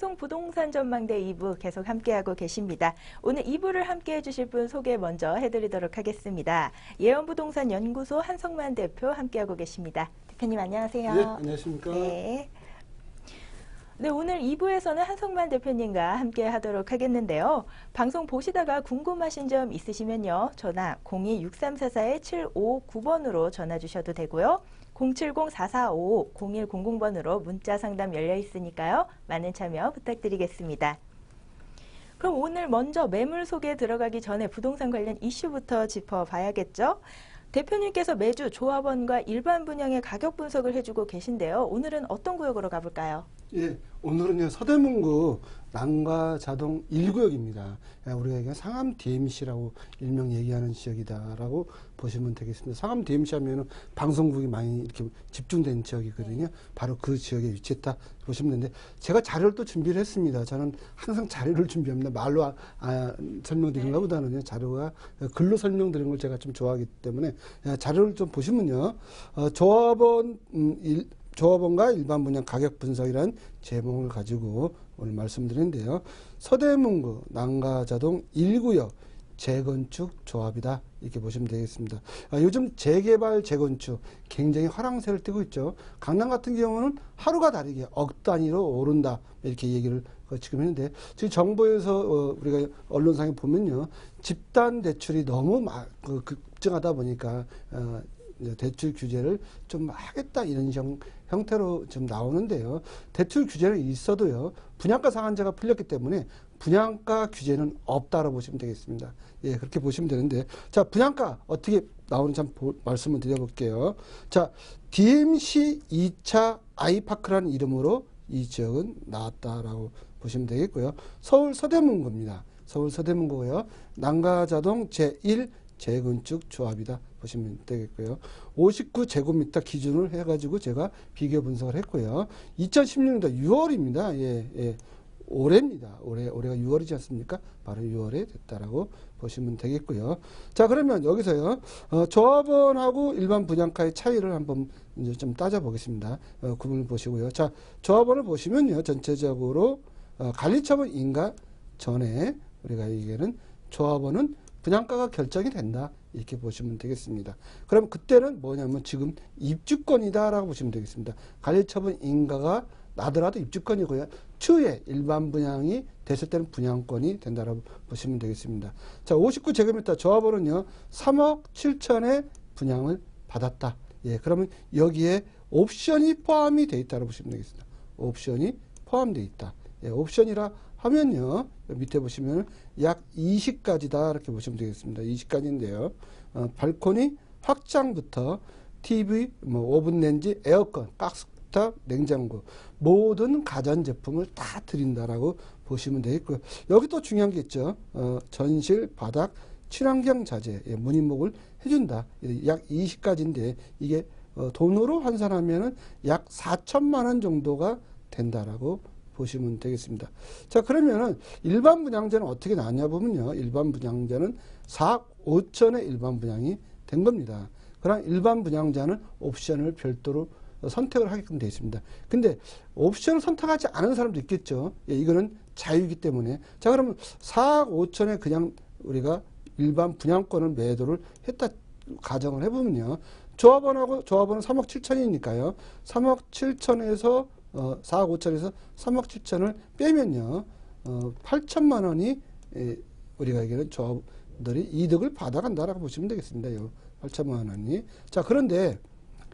S4: 생방송 부동산 전망대 2부 계속 함께하고 계십니다. 오늘 2부를 함께해 주실 분 소개 먼저 해드리도록 하겠습니다. 예언부동산 연구소 한성만 대표 함께하고 계십니다. 대표님 안녕하세요.
S5: 네, 안녕하십니까.
S4: 네. 네, 오늘 2부에서는 한성만 대표님과 함께 하도록 하겠는데요. 방송 보시다가 궁금하신 점 있으시면요. 전화 02-6344-7599번으로 전화 주셔도 되고요. 070-4455-0100번으로 문자 상담 열려 있으니까요. 많은 참여 부탁드리겠습니다. 그럼 오늘 먼저 매물 소개 들어가기 전에 부동산 관련 이슈부터 짚어봐야겠죠. 대표님께서 매주 조합원과 일반 분양의 가격 분석을 해주고 계신데요. 오늘은 어떤 구역으로 가볼까요?
S5: 예, 오늘은요 서대문구 난과자동 1구역입니다. 우리가 이게 상암 DMC라고 일명 얘기하는 지역이다라고 보시면 되겠습니다. 상암 DMC 하면은 방송국이 많이 이렇게 집중된 지역이거든요. 바로 그 지역에 위치했다 보시면 되는데 제가 자료를 또 준비를 했습니다. 저는 항상 자료를 준비합니다. 말로 설명드리는 것보다는 자료가 글로 설명드리는 걸 제가 좀 좋아하기 때문에 자료를 좀 보시면요. 조합원과 일반 분양 가격 분석이라는 제목을 가지고 오늘 말씀드리는데요. 서대문구 난과자동 1구역 재건축 조합이다 이렇게 보시면 되겠습니다. 요즘 재개발 재건축 굉장히 화랑새를 띠고 있죠. 강남 같은 경우는 하루가 다르게 억 단위로 오른다 이렇게 얘기를 지금 했는데 지금 정부에서 우리가 언론상에 보면요. 집단 대출이 너무 급증하다 보니까 대출 규제를 좀 하겠다 이런 형태로 좀 나오는데요. 대출 규제는 있어도요. 분양가 상한제가 풀렸기 때문에 분양가 규제는 없다고 보시면 되겠습니다. 예, 그렇게 보시면 되는데 자, 분양가 어떻게 나오는지 한번 말씀을 드려볼게요. 자, DMC 2차 아이파크라는 이름으로 이 지역은 나왔다라고 보시면 되겠고요. 서울 서대문구입니다. 서울 서대문구고요. 난과자동 제1 재건축 조합이다 보시면 되겠고요. 59제곱미터 기준을 해가지고 제가 비교 분석을 했고요. 2016년도 6월입니다. 예, 올해입니다. 올해가 6월이지 않습니까? 바로 6월에 됐다라고 보시면 되겠고요. 자, 그러면 여기서요. 조합원하고 일반 분양가의 차이를 한번 이제 좀 따져보겠습니다. 구분을 보시고요. 자, 조합원을 보시면요. 전체적으로 관리처분 인가 전에 우리가 이게는 조합원은 분양가가 결정이 된다 이렇게 보시면 되겠습니다. 그럼 그때는 뭐냐면 지금 입주권이다라고 보시면 되겠습니다. 관리처분 인가가 나더라도 입주권이고요. 추후에 일반 분양이 됐을 때는 분양권이 된다라고 보시면 되겠습니다. 자, 59제곱미터 조합원은요 3억 7천에 분양을 받았다. 예, 그러면 여기에 옵션이 포함이 되어 있다고 보시면 되겠습니다. 옵션이 포함되어 있다. 예, 옵션이라 하면요 밑에 보시면 약 20가지다 이렇게 보시면 되겠습니다. 20가지인데요. 발코니 확장부터 TV, 오븐 렌지, 에어컨, 가스탑, 냉장고 모든 가전제품을 다 드린다라고 보시면 되겠고요. 여기 또 중요한 게 있죠. 전실, 바닥, 친환경 자재, 문인목을 해준다. 약 20가지인데 이게 돈으로 환산하면은 약 4천만 원 정도가 된다라고 보시면 되겠습니다. 자, 그러면은 일반 분양자는 어떻게 나왔냐 보면요. 일반 분양자는 4억 5천의 일반 분양이 된 겁니다. 그럼 일반 분양자는 옵션을 별도로 선택을 하게끔 되어 있습니다. 근데 옵션을 선택하지 않은 사람도 있겠죠. 예, 이거는 자유이기 때문에. 자, 그러면 4억 5천에 그냥 우리가 일반 분양권을 매도를 했다 가정을 해보면요. 조합원은 3억 7천이니까요. 3억 7천에서 4억 5천에서 3억 7천을 빼면요. 8천만 원이 우리가 얘기하는 조합들이 이득을 받아간다라고 보시면 되겠습니다. 8천만 원이. 자, 그런데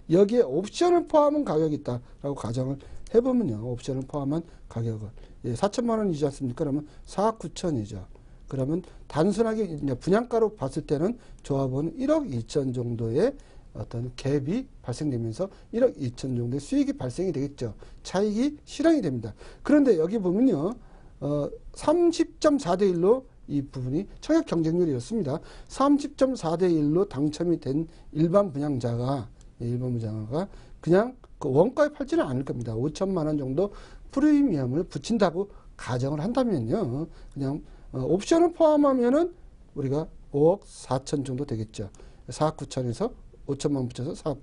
S5: 여기에 옵션을 포함한 가격이 있다라고 가정을 해보면요. 옵션을 포함한 가격은 4천만 원이지 않습니까? 그러면 4억 9천이죠. 그러면 단순하게 이제 분양가로 봤을 때는 조합원은 1억 2천 정도의 어떤 갭이 발생되면서 1억 2천 정도의 수익이 발생이 되겠죠. 차익이 실현이 됩니다. 그런데 여기 보면요. 30.4대 1로 이 부분이 청약 경쟁률이었습니다. 30.4대 1로 당첨이 된 일반 분양자가 그냥 그 원가에 팔지는 않을 겁니다. 5천만 원 정도 프리미엄을 붙인다고 가정을 한다면요. 그냥 옵션을 포함하면은 우리가 5억 4천 정도 되겠죠. 4억 9천에서 5천만 붙여서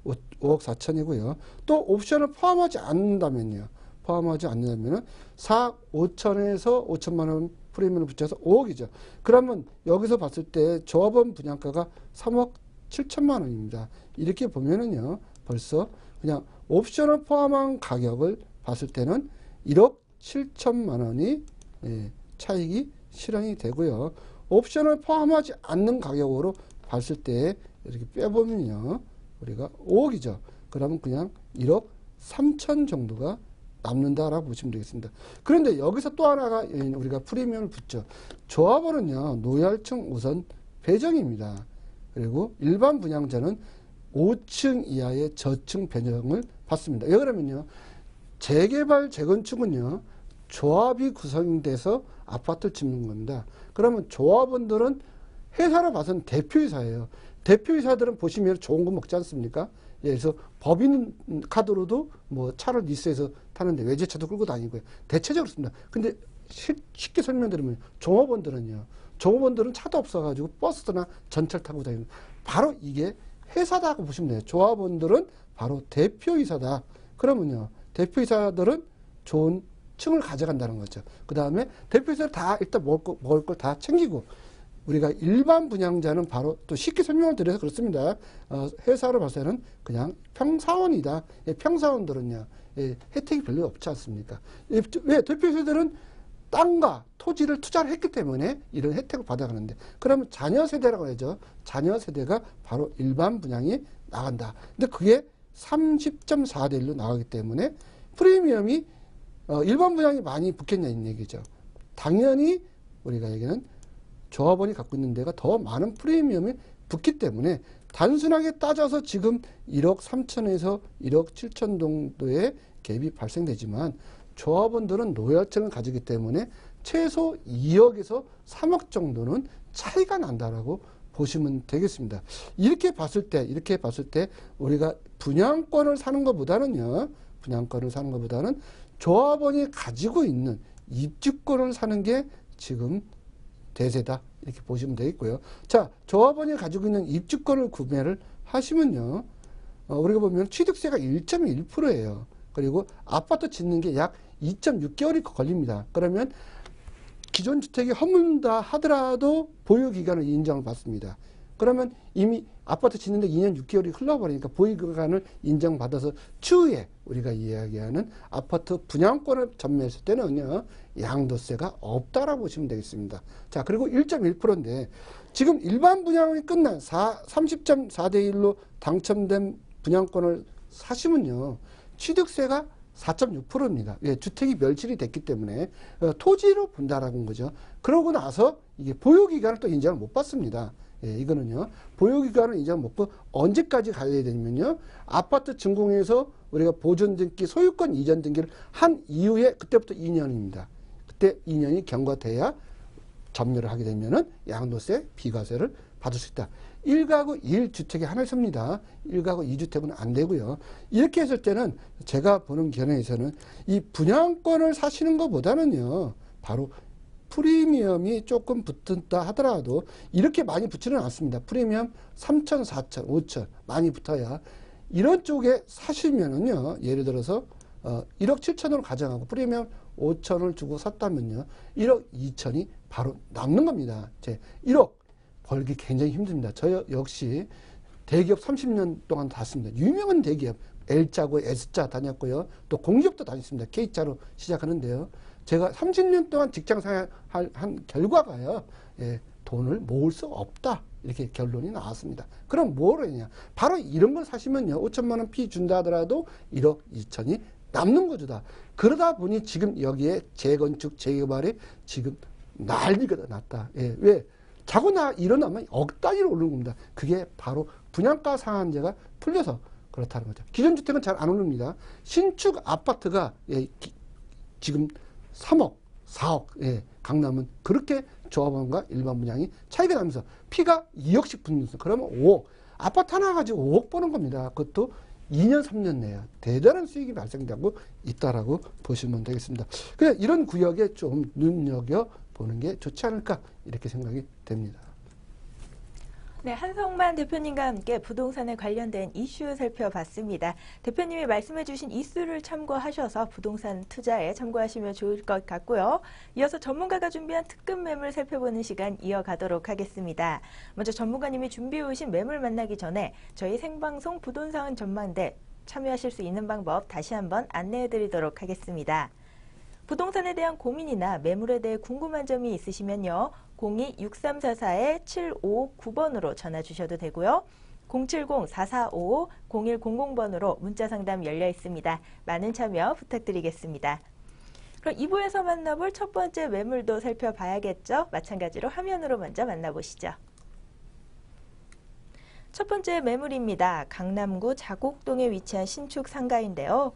S5: 5억 4천이고요. 또 옵션을 포함하지 않는다면요. 포함하지 않는다면은 4억 5천에서 5천만 원 프리미엄을 붙여서 5억이죠. 그러면 여기서 봤을 때 조합원 분양가가 3억 7천만 원입니다. 이렇게 보면은요, 벌써 그냥 옵션을 포함한 가격을 봤을 때는 1억 7천만 원이 차익이 실현이 되고요. 옵션을 포함하지 않는 가격으로 봤을 때 이렇게 빼보면요, 우리가 5억이죠. 그러면 그냥 1억 3천 정도가 남는다라고 보시면 되겠습니다. 그런데 여기서 또 하나가 우리가 프리미엄을 붙죠. 조합원은요, 노열층 우선 배정입니다. 그리고 일반 분양자는 5층 이하의 저층 배정을 받습니다. 왜 그러면요, 재개발 재건축은요, 조합이 구성돼서 아파트를 짓는 겁니다. 그러면 조합원들은 회사로 봐서는 대표이사예요. 대표이사들은 보시면 좋은 거 먹지 않습니까? 예, 그래서 법인 카드로도 뭐 차를 리스해서 타는데 외제차도 끌고 다니고요. 대체적으로 씁니다. 근데 쉽게 설명드리면 종업원들은 차도 없어가지고 버스나 전철 타고 다니는, 바로 이게 회사다고 보시면 돼요. 조합원들은 바로 대표이사다. 그러면요, 대표이사들은 좋은 층을 가져간다는 거죠. 그 다음에 대표이사를 다 일단 먹을 걸 다 챙기고, 우리가 일반 분양자는 바로 또 쉽게 설명을 드려서 그렇습니다. 회사로 봐서는 그냥 평사원이다. 평사원들은요, 혜택이 별로 없지 않습니까? 왜? 대표이사들은 땅과 토지를 투자를 했기 때문에 이런 혜택을 받아가는데, 그러면 자녀 세대라고 하죠. 자녀 세대가 바로 일반 분양이 나간다. 근데 그게 30.4대 1로 나가기 때문에 프리미엄이 일반 분양이 많이 붙겠냐는 얘기죠. 당연히 우리가 얘기는 조합원이 갖고 있는 데가 더 많은 프리미엄이 붙기 때문에 단순하게 따져서 지금 1억 3천에서 1억 7천 정도의 갭이 발생되지만, 조합원들은 노열층을 가지기 때문에 최소 2억에서 3억 정도는 차이가 난다라고 보시면 되겠습니다. 이렇게 봤을 때 우리가 분양권을 사는 것보다는 조합원이 가지고 있는 입주권을 사는 게 지금 대세다, 이렇게 보시면 되겠고요. 자, 조합원이 가지고 있는 입주권을 구매를 하시면요, 우리가 보면 취득세가 1.1%예요. 그리고 아파트 짓는 게 약 2.6개월이 걸립니다. 그러면 기존 주택이 허물다 하더라도 보유기간을 인정을 받습니다. 그러면 이미 아파트 짓는데 2년 6개월이 흘러버리니까 보유기간을 인정받아서 추후에 우리가 이야기하는 아파트 분양권을 전매했을 때는요, 양도세가 없다라고 보시면 되겠습니다. 자, 그리고 1.1%인데 지금 일반 분양이 끝난 30.4대 1로 당첨된 분양권을 사시면요, 취득세가 4.6%입니다. 예, 주택이 멸실이 됐기 때문에 토지로 본다라는 거죠. 그러고 나서 이게 보유기간을 또 인정을 못 받습니다. 예, 이거는요, 보유기간을 인정 못 받고 언제까지 가야 되냐면요, 아파트 준공에서 우리가 보존 등기, 소유권 이전 등기를 한 이후에 그때부터 2년입니다. 그때 2년이 경과돼야 점유를 하게 되면은 양도세, 비과세를 받을 수 있다. 1가구 1주택이 하나 있습니다. 1가구 2주택은 안 되고요. 이렇게 했을 때는 제가 보는 견해에서는 이 분양권을 사시는 것보다는요, 바로 프리미엄이 조금 붙는다 하더라도 이렇게 많이 붙지는 않습니다. 프리미엄 3천, 4천, 5천 많이 붙어야 이런 쪽에 사시면은요, 예를 들어서 1억 7천으로 가정하고 프리미엄 5천을 주고 샀다면요, 1억 2천이 바로 남는 겁니다. 1억 벌기 굉장히 힘듭니다. 저 역시 대기업 30년 동안 다녔습니다. 유명한 대기업 L자고 S자 다녔고요. 또 공기업도 다녔습니다. K자로 시작하는데요. 제가 30년 동안 직장생활 한 결과가요, 예, 돈을 모을 수 없다, 이렇게 결론이 나왔습니다. 그럼 뭘 했냐? 바로 이런 걸 사시면요, 5천만 원 피 준다 하더라도 1억 2천이 남는 거죠. 그러다 보니 지금 여기에 재건축, 재개발이 지금 난리가 났다. 예, 왜? 자고 일어나면 억 단위로 오르는 겁니다. 그게 바로 분양가 상한제가 풀려서 그렇다는 거죠. 기존 주택은 잘 안 오릅니다. 신축 아파트가 지금 3억, 4억, 강남은 그렇게 조합원과 일반 분양이 차이가 나면서 피가 2억씩 붙는다. 그러면 5억. 아파트 하나 가지고 5억 버는 겁니다. 그것도 2년, 3년 내에 대단한 수익이 발생되고 있다라고 보시면 되겠습니다. 그냥 이런 구역에 좀 눈여겨보는 게 좋지 않을까, 이렇게 생각이 됩니다.
S4: 네, 한성만 대표님과 함께 부동산에 관련된 이슈 살펴봤습니다. 대표님이 말씀해주신 이슈를 참고하셔서 부동산 투자에 참고하시면 좋을 것 같고요. 이어서 전문가가 준비한 특급 매물 살펴보는 시간 이어가도록 하겠습니다. 먼저 전문가님이 준비해 오신 매물 만나기 전에 저희 생방송 부동산 전망대 참여하실 수 있는 방법 다시 한번 안내해 드리도록 하겠습니다. 부동산에 대한 고민이나 매물에 대해 궁금한 점이 있으시면요. 02-6344-7559번으로 전화 주셔도 되고요. 070-4455-0100번으로 문자 상담 열려 있습니다. 많은 참여 부탁드리겠습니다. 그럼 2부에서 만나볼 첫 번째 매물도 살펴봐야겠죠? 마찬가지로 화면으로 먼저 만나보시죠. 첫 번째 매물입니다. 강남구 자곡동에 위치한 신축 상가인데요.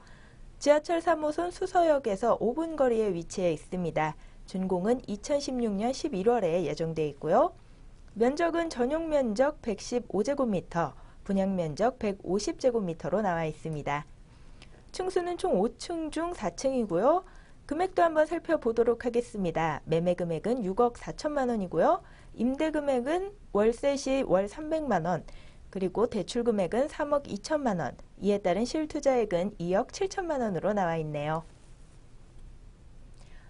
S4: 지하철 3호선 수서역에서 5분 거리에 위치해 있습니다. 준공은 2016년 11월에 예정돼 있고요. 면적은 전용 면적 115제곱미터, 분양 면적 150제곱미터로 나와 있습니다. 층수는 총 5층 중 4층이고요. 금액도 한번 살펴보도록 하겠습니다. 매매 금액은 6억 4천만 원이고요. 임대 금액은 월세 시 월 300만 원, 그리고 대출 금액은 3억 2천만 원, 이에 따른 실투자액은 2억 7천만 원으로 나와 있네요.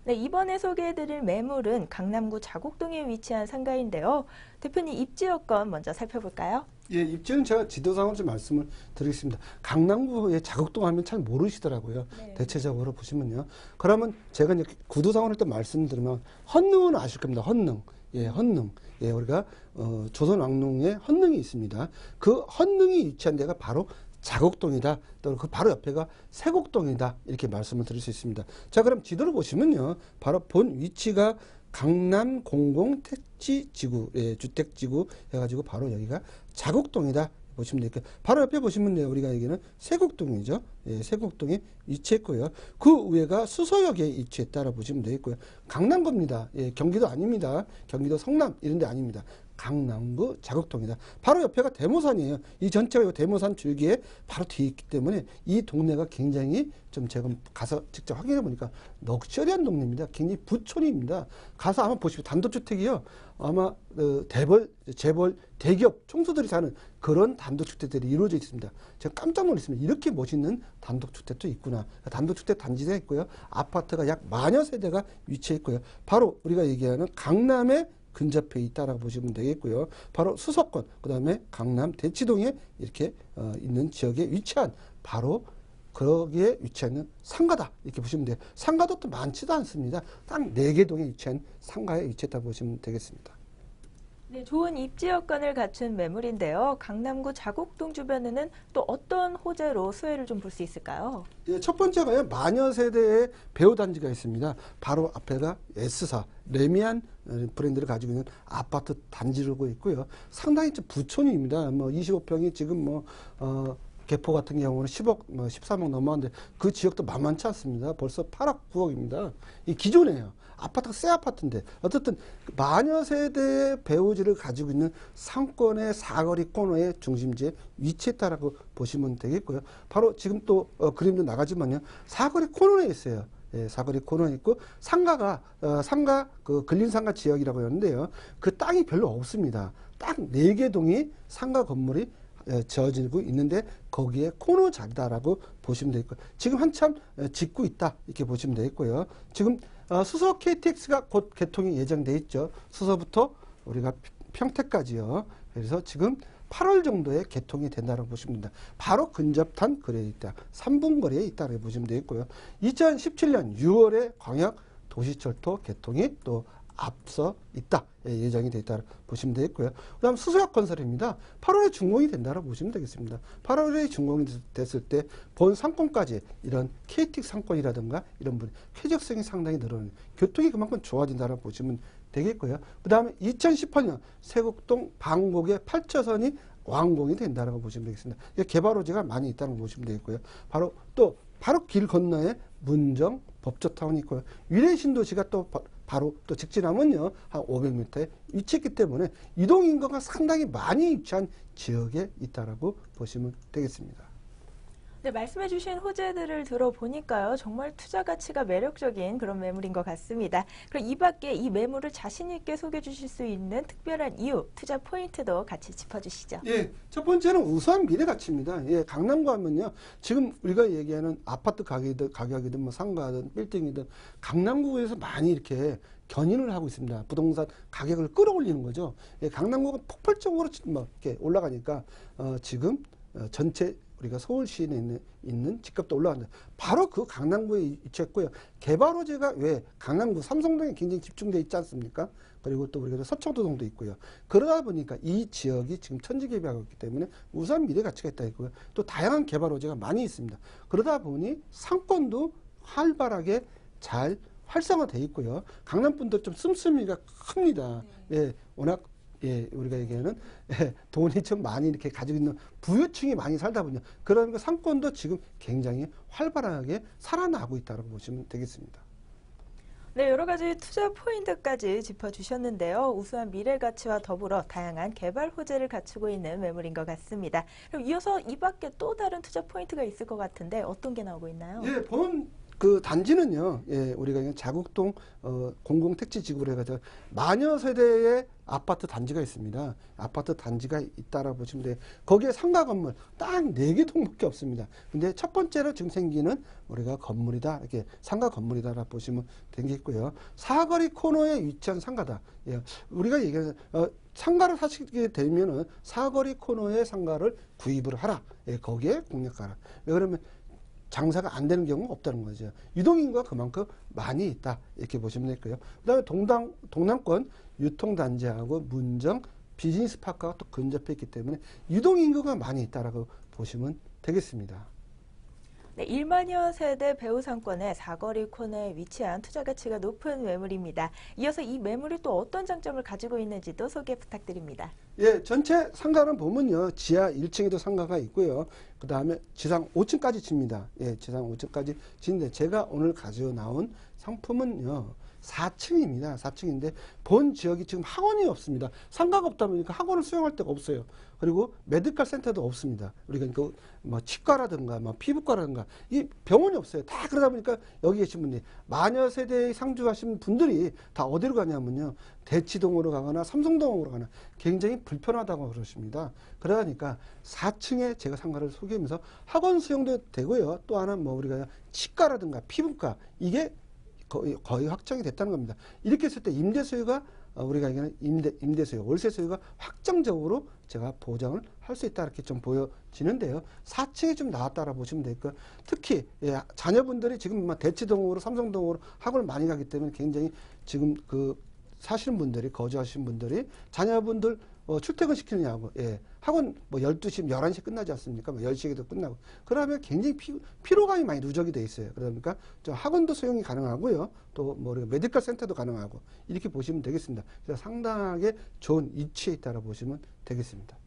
S4: 네, 이번에 소개해드릴 매물은 강남구 자곡동에 위치한 상가인데요. 대표님 입지 여건 먼저 살펴볼까요?
S5: 예, 입지는 제가 지도상으로 좀 말씀을 드리겠습니다. 강남구의 자곡동 하면 잘 모르시더라고요.
S4: 네.
S5: 대체적으로 보시면요. 그러면 제가 이제 구도상으로 일단 말씀드리면 헌능은 아실 겁니다. 헌능. 예, 헌능. 예, 우리가 조선 왕릉에 헌능이 있습니다. 그 헌능이 위치한 데가 바로 자곡동이다. 또 그 바로 옆에가 세곡동이다. 이렇게 말씀을 드릴 수 있습니다. 자, 그럼 지도를 보시면요. 바로 본 위치가 강남 공공택지지구, 예, 주택지구 해가지고 바로 여기가 자곡동이다. 보시면 되겠고요. 바로 옆에 보시면요. 우리가 여기는 세곡동이죠. 예, 세곡동에 위치했고요. 그 위에가 수서역에 위치했다라 보시면 되겠고요. 강남구입니다. 예, 경기도 아닙니다. 경기도 성남 이런 데 아닙니다. 강남구 자곡동이다. 바로 옆에가 대모산이에요. 이 전체가 대모산 줄기에 바로 뒤에 있기 때문에 이 동네가 굉장히 좀 제가 가서 직접 확인해 보니까 럭셔리한 동네입니다. 굉장히 부촌입니다. 가서 아마 보시면 단독주택이요. 아마 재벌, 대기업 총수들이 사는 그런 단독주택들이 이루어져 있습니다. 제가 깜짝 놀랐습니다. 이렇게 멋있는 단독주택도 있구나. 단독주택 단지가 있고요. 아파트가 약 10,000여 세대가 위치해 있고요. 바로 우리가 얘기하는 강남의 근접해 있다라고 보시면 되겠고요. 바로 수서권, 그 다음에 강남 대치동에 이렇게 있는 지역에 위치한 바로 거기에 위치하는 상가다. 이렇게 보시면 돼요. 상가도 또 많지도 않습니다. 딱 4개 동에 위치한 상가에 위치했다고 보시면 되겠습니다.
S4: 네, 좋은 입지 여건을 갖춘 매물인데요. 강남구 자곡동 주변에는 또 어떤 호재로 수혜를 좀 볼 수 있을까요?
S5: 예, 첫 번째가요. 10,000여 세대의 배우 단지가 있습니다. 바로 앞에가 S사, 레미안 브랜드를 가지고 있는 아파트 단지로 있고요. 상당히 좀 부촌입니다. 뭐 25평이 지금 개포 같은 경우는 10억, 13억 넘어왔는데 그 지역도 만만치 않습니다. 벌써 8억, 9억입니다. 이 기존에요. 아파트가 새 아파트인데 어쨌든 10,000여 세대의 배우지를 가지고 있는 상권의 사거리 코너의 중심지에 위치했다라고 보시면 되겠고요. 바로 지금 또 그림도 나가지만요. 사거리 코너에 있어요. 예, 사거리 코너에 있고 상가가 상가 그 근린상가 지역이라고 하는데요. 그 땅이 별로 없습니다. 딱 4개 동이 상가 건물이 지어지고 있는데 거기에 코너 자리다라고 보시면 되겠고요. 지금 한참 짓고 있다 이렇게 보시면 되겠고요. 지금 수서 KTX가 곧 개통이 예정돼 있죠. 수서부터 우리가 평택까지요. 그래서 지금 8월 정도에 개통이 된다고 보시면 됩니다. 바로 근접한 거리에 있다. 3분 거리에 있다고 보시면 되겠고요. 2017년 6월에 광역 도시철도 개통이 또 앞서 있다. 예정이 되어 있다고 보시면 되겠고요. 그 다음 수서역 건설입니다. 8월에 준공이 된다고 보시면 되겠습니다. 8월에 준공이 됐을 때 본 상권까지 이런 KTX 상권이라든가 이런 분이 쾌적성이 상당히 늘어나는 교통이 그만큼 좋아진다고 보시면 되겠고요. 그 다음에 2018년 세곡동 방곡의 8차선이 완공이 된다고 보시면 되겠습니다. 개발호재가 많이 있다고 보시면 되겠고요. 바로 길 건너에 문정 법조타운이 있고요. 위례 신도시가 또 바로 또 직진하면요 한 500m에 위치했기 때문에 이동 인구가 상당히 많이 위치한 지역에 있다라고 보시면 되겠습니다.
S4: 네, 말씀해주신 호재들을 들어보니까요, 정말 투자 가치가 매력적인 그런 매물인 것 같습니다. 그럼 이 밖에 이 매물을 자신 있게 소개해 주실 수 있는 특별한 이유, 투자 포인트도 같이 짚어주시죠.
S5: 예, 첫 번째는 우수한 미래 가치입니다. 예, 강남구 하면요, 지금 우리가 얘기하는 아파트 가격이든 뭐 상가든 빌딩이든 강남구에서 많이 이렇게 견인을 하고 있습니다. 부동산 가격을 끌어올리는 거죠. 예, 강남구가 폭발적으로 뭐 이렇게 올라가니까 지금 전체 우리가 서울시에 있는 집값도 올라간다. 바로 그 강남구에 위치했고요. 개발 호재가 왜 강남구 삼성동에 굉장히 집중되어 있지 않습니까? 그리고 또 우리가 서초도동도 있고요. 그러다 보니까 이 지역이 지금 천지개발하고 있기 때문에 우수한 미래 가치가 있다 있고요. 또 다양한 개발 호재가 많이 있습니다. 그러다 보니 상권도 활발하게 잘 활성화되어 있고요. 강남 분들 좀 씀씀이가 큽니다. 예, 워낙 예, 우리가 얘기하는 돈이 좀 많이 이렇게 가지고 있는 부유층이 많이 살다 보니 그러니까 상권도 지금 굉장히 활발하게 살아나고 있다고 보시면 되겠습니다.
S4: 네, 여러 가지 투자 포인트까지 짚어주셨는데요. 우수한 미래 가치와 더불어 다양한 개발 호재를 갖추고 있는 매물인 것 같습니다. 그럼 이어서 이 밖에 또 다른 투자 포인트가 있을 것 같은데 어떤 게 나오고 있나요?
S5: 예, 그 단지는요, 예, 우리가 그냥 자국동 공공택지지구로 해가지고 마녀 세대의 아파트 단지가 있습니다. 아파트 단지가 있다라고 보시면 돼요. 거기에 상가 건물 딱 4개 동밖에 없습니다. 근데 첫 번째로 지금 생기는 우리가 건물이다, 이렇게 상가 건물이다라고 보시면 되겠고요. 사거리 코너에 위치한 상가다. 예, 우리가 얘기하는 상가를 사시게 되면은 사거리 코너에 상가를 구입을 하라. 예, 거기에 공략하라. 왜 그러면 장사가 안 되는 경우가 없다는 거죠. 유동인구가 그만큼 많이 있다. 이렇게 보시면 될까요? 그 다음에 동남권 유통단지하고 문정 비즈니스파크가 또 근접해 있기 때문에 유동인구가 많이 있다라고 보시면 되겠습니다.
S4: 네, 1만여 세대 배우 상권의 사거리 코너에 위치한 투자 가치가 높은 매물입니다. 이어서 이 매물이 또 어떤 장점을 가지고 있는지도 소개 부탁드립니다.
S5: 예, 전체 상가는 보면요. 지하 1층에도 상가가 있고요. 그 다음에 지상 5층까지 집니다. 예, 지상 5층까지 지는데 제가 오늘 가지고 나온 상품은요. 4층입니다. 4층인데 본 지역이 지금 학원이 없습니다. 상가가 없다 보니까 학원을 수용할 데가 없어요. 그리고 메디컬 센터도 없습니다. 우리가 그 뭐 치과라든가 뭐 피부과라든가 이 병원이 없어요. 다 그러다 보니까 여기 계신 분들이 마녀 세대에 상주하신 분들이 다 어디로 가냐면요. 대치동으로 가거나 삼성동으로 가거나 굉장히 불편하다고 그러십니다. 그러니까 4층에 제가 상가를 소개하면서 학원 수용도 되고요. 또 하나 뭐 우리가 치과라든가 피부과 이게 거의 확정이 됐다는 겁니다. 이렇게 했을 때 임대 소유가 우리가 얘기하는 임대 소유, 월세 소유가 확정적으로 제가 보장을 할 수 있다 이렇게 좀 보여지는데요. 4층에 좀 나왔다라 보시면 되고 특히 예, 자녀분들이 지금 대치동으로 삼성동으로 학원을 많이 가기 때문에 굉장히 지금 그 사시는 분들이 거주하시는 분들이 자녀분들 출퇴근 시키느냐고 예, 학원 뭐 12시, 11시 끝나지 않습니까? 뭐 10시에도 끝나고 그러면 굉장히 피로감이 많이 누적이 돼 있어요. 그러니까 좀 학원도 소용이 가능하고요. 또 뭐 메디컬 센터도 가능하고 이렇게 보시면 되겠습니다. 그래서 상당하게 좋은 위치에 있다고 보시면 되겠습니다.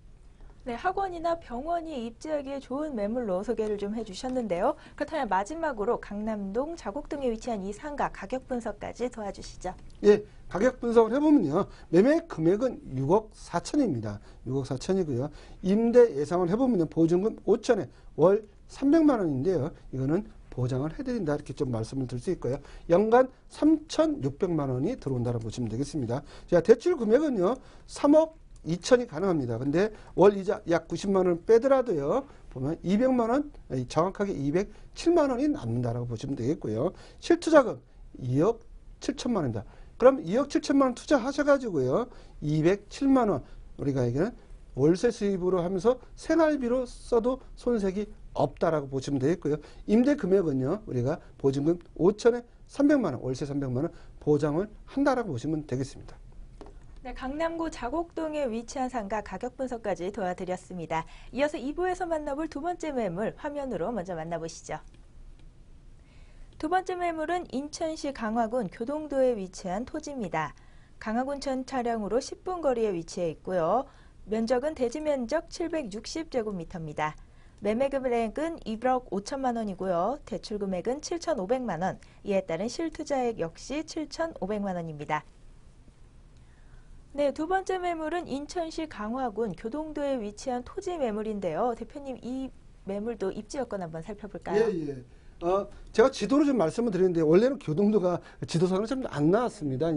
S4: 네, 학원이나 병원이 입지하기에 좋은 매물로 소개를 좀 해주셨는데요. 그렇다면 마지막으로 강남동 자곡동에 위치한 이 상가 가격 분석까지 도와주시죠.
S5: 예, 가격 분석을 해보면요. 매매 금액은 6억 4천입니다. 6억 4천이고요. 임대 예상을 해보면 보증금 5천에 월 300만 원인데요. 이거는 보장을 해드린다 이렇게 좀 말씀을 드릴 수 있고요. 연간 3,600만 원이 들어온다고 보시면 되겠습니다. 자, 대출 금액은요. 3억 2천이 가능합니다. 근데 월 이자 약 90만 원 빼더라도요. 보면 200만 원, 정확하게 207만 원이 남는다라고 보시면 되겠고요. 실투자금 2억 7천만 원입니다. 그럼 2억 7천만 원 투자하셔가지고요. 207만 원 우리가 얘기는 월세 수입으로 하면서 생활비로 써도 손색이 없다라고 보시면 되겠고요. 임대 금액은요. 우리가 보증금 5천에 300만 원, 월세 300만 원 보장을 한다라고 보시면 되겠습니다.
S4: 네, 강남구 자곡동에 위치한 상가 가격 분석까지 도와드렸습니다. 이어서 2부에서 만나볼 두 번째 매물 화면으로 먼저 만나보시죠. 두 번째 매물은 인천시 강화군 교동도에 위치한 토지입니다. 강화군천 차량으로 10분 거리에 위치해 있고요. 면적은 대지 면적 760제곱미터입니다. 매매 금액은 2억 5천만 원이고요. 대출 금액은 7,500만 원, 이에 따른 실투자액 역시 7,500만 원입니다. 네, 두 번째 매물은 인천시 강화군 교동도에 위치한 토지 매물인데요. 대표님, 이 매물도 입지 여건 한번 살펴볼까요?
S5: 예. 제가 지도를 좀 말씀을 드리는데 원래는 교동도가 지도상으로 좀 안 나왔습니다.